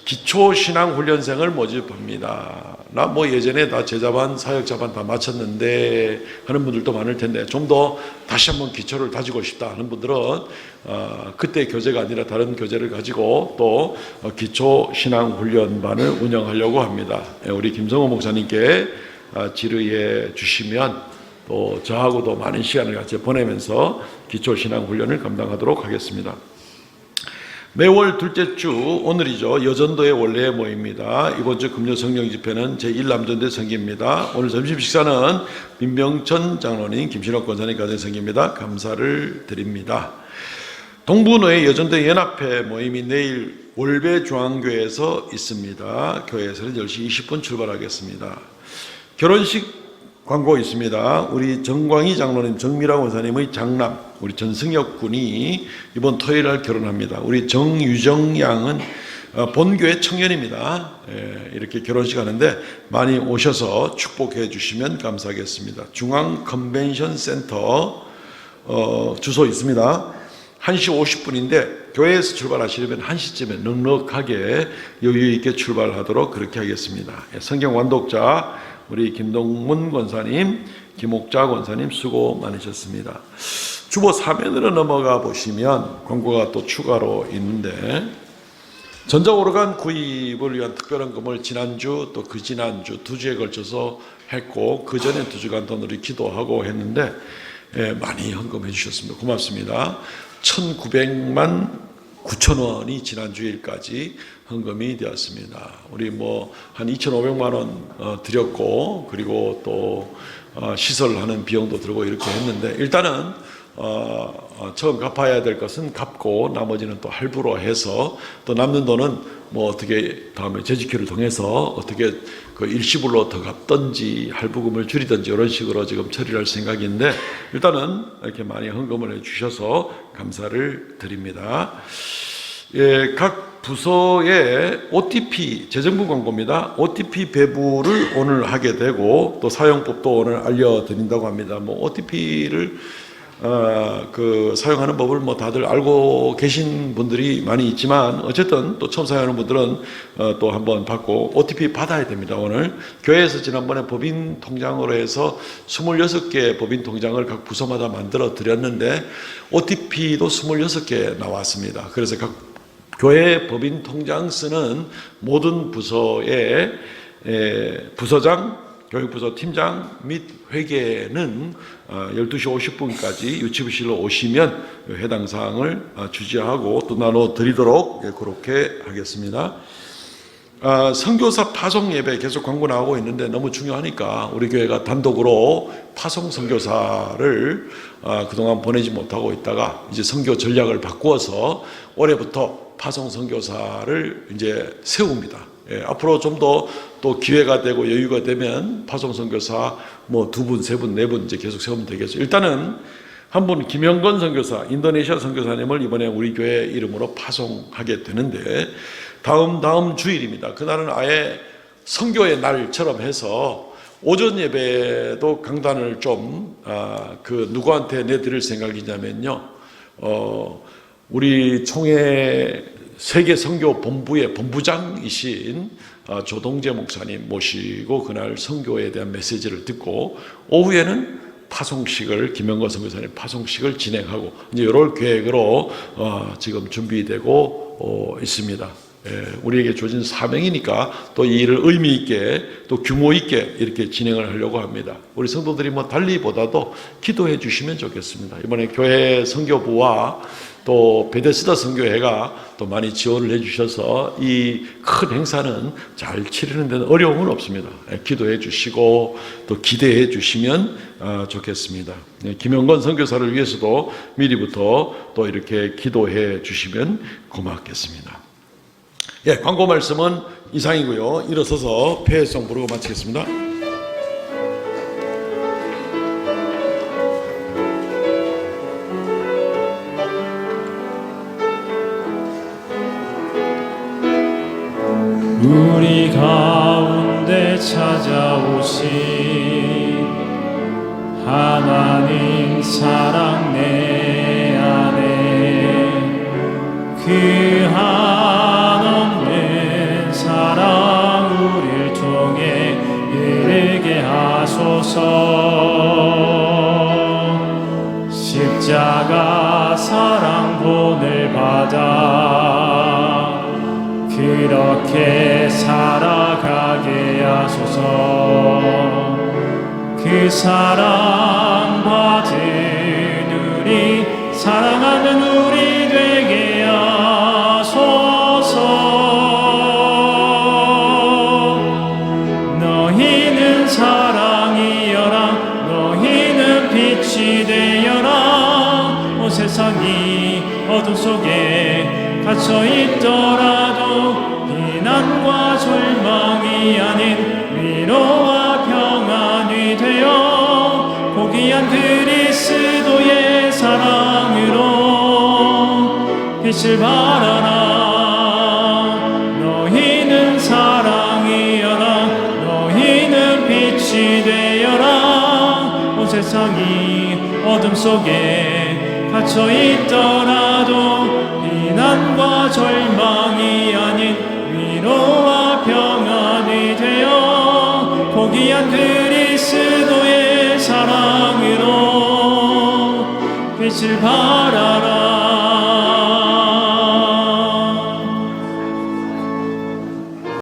A: 기초신앙훈련생을 모집합니다. 나 뭐 예전에 다 제자반 사역자반 다 마쳤는데 하는 분들도 많을 텐데 좀 더 다시 한번 기초를 다지고 싶다 하는 분들은 그때 교재가 아니라 다른 교재를 가지고 또 기초신앙훈련반을 운영하려고 합니다. 우리 김성호 목사님께 질의해 주시면 또 저하고도 많은 시간을 같이 보내면서 기초신앙훈련을 감당하도록 하겠습니다. 매월 둘째 주 오늘이죠. 여전도의 원래 모임입니다. 이번 주 금요 성령 집회는 제1남전대 성기입니다. 오늘 점심 식사는 민병천 장로님, 김신옥 권사님 가정 성기입니다. 감사를 드립니다. 동부노예 여전도 연합회 모임이 내일 월배중앙교회에서 있습니다. 교회에서는 10시 20분 출발하겠습니다. 결혼식 광고 있습니다. 우리 정광희 장로님, 정미라 원사님의 장남 우리 전승혁 군이 이번 토요일 날 결혼합니다. 우리 정유정 양은 본교회 청년입니다. 이렇게 결혼식 하는데 많이 오셔서 축복해 주시면 감사하겠습니다. 중앙 컨벤션 센터 주소 있습니다. 1시 50분인데 교회에서 출발하시려면 1시쯤에 넉넉하게 여유 있게 출발하도록 그렇게 하겠습니다. 성경 완독자 우리 김동문 권사님, 김옥자 권사님 수고 많으셨습니다. 주보 사면으로 넘어가 보시면 광고가 또 추가로 있는데 전자오르간 구입을 위한 특별한 금을 지난주 또 그 지난주 2주에 걸쳐서 했고 그 전에 2주간 더 우리 기도하고 했는데 많이 헌금해 주셨습니다. 고맙습니다. 1,900만 9천 원이 지난주일까지 헌금이 되었습니다. 우리 뭐 한 2,500만 원 드렸고 그리고 또 시설하는 비용도 들고 이렇게 했는데 일단은 처음 갚아야 될 것은 갚고 나머지는 또 할부로 해서 또 남는 돈은 뭐 어떻게 다음에 재직회를 통해서 어떻게 그 일시불로 더 갚든지 할부금을 줄이든지 이런 식으로 지금 처리를 할 생각인데 일단은 이렇게 많이 헌금을 해주셔서 감사를 드립니다. 각 부서의 OTP 재정부 광고입니다. OTP 배부를 오늘 하게 되고 또 사용법도 오늘 알려드린다고 합니다. 뭐 OTP를 사용하는 법을 뭐 다들 알고 계신 분들이 많이 있지만 어쨌든 또 처음 사용하는 분들은 또 한번 받고 OTP 받아야 됩니다. 오늘 교회에서 지난번에 법인 통장으로 해서 26개 법인 통장을 각 부서마다 만들어 드렸는데 OTP도 26개 나왔습니다. 그래서 각 교회 법인 통장 쓰는 모든 부서의 부서장, 교육부서 팀장 및 회계는 12시 50분까지 유치부실로 오시면 해당 사항을 주지하고 또 나눠드리도록 그렇게 하겠습니다. 선교사 파송 예배 계속 광고 나오고 있는데 너무 중요하니까 우리 교회가 단독으로 파송 선교사를 그동안 보내지 못하고 있다가 이제 선교 전략을 바꾸어서 올해부터 파송 선교사를 이제 세웁니다. 앞으로 좀 더 또 기회가 되고 여유가 되면 파송 선교사 뭐 2분, 3분, 4분 이제 계속 세우면 되겠죠. 일단은 한 분 김영건 선교사, 인도네시아 선교사님을 이번에 우리 교회 이름으로 파송하게 되는데 다음 주일입니다. 그날은 아예 선교의 날처럼 해서 오전 예배도 강단을 좀 누구한테 내드릴 생각이냐면요. 우리 총회 세계 선교 본부의 본부장이신 조동재 목사님 모시고 그날 선교에 대한 메시지를 듣고 오후에는 파송식을 김영건 선교사님 파송식을 진행하고 이제 이럴 계획으로 지금 준비되고 있습니다. 우리에게 주어진 사명이니까 또 이 일을 의미 있게 또 규모 있게 이렇게 진행을 하려고 합니다. 우리 성도들이 뭐 달리보다도 기도해 주시면 좋겠습니다. 이번에 교회 선교부와 또 베데스다 선교회가 또 많이 지원을 해 주셔서 이 큰 행사는 잘 치르는 데는 어려움은 없습니다. 기도해 주시고 또 기대해 주시면 좋겠습니다. 김영건 선교사를 위해서도 미리부터 또 이렇게 기도해 주시면 고맙겠습니다. 광고 말씀은 이상이고요. 일어서서 폐회송 부르고 마치겠습니다.
C: 우리 가운데 찾아오신 하나님 사랑 내 안에 그 한없는 사랑 우릴 통해 이르게 하소서. 십자가 사랑 본을 받아 그렇게 살아가게 하소서. 그 사랑 받은 우리 사랑하는 우리 되게 하소서. 너희는 사랑이여라 너희는 빛이 되어라. 온 세상이 어둠 속에 갇혀 있더라도 비난과 절망이 아닌 위로와 평안이 되어 고귀한 그리스도의 사랑으로 빛을 발하라. 너희는 사랑이여라 너희는 빛이 되어라. 온 세상이 어둠 속에 갇혀 있더라도 비난과 절망이 아닌 위로와 평안이 되어 고귀한 그리스도의 사랑으로 빛을 발하라.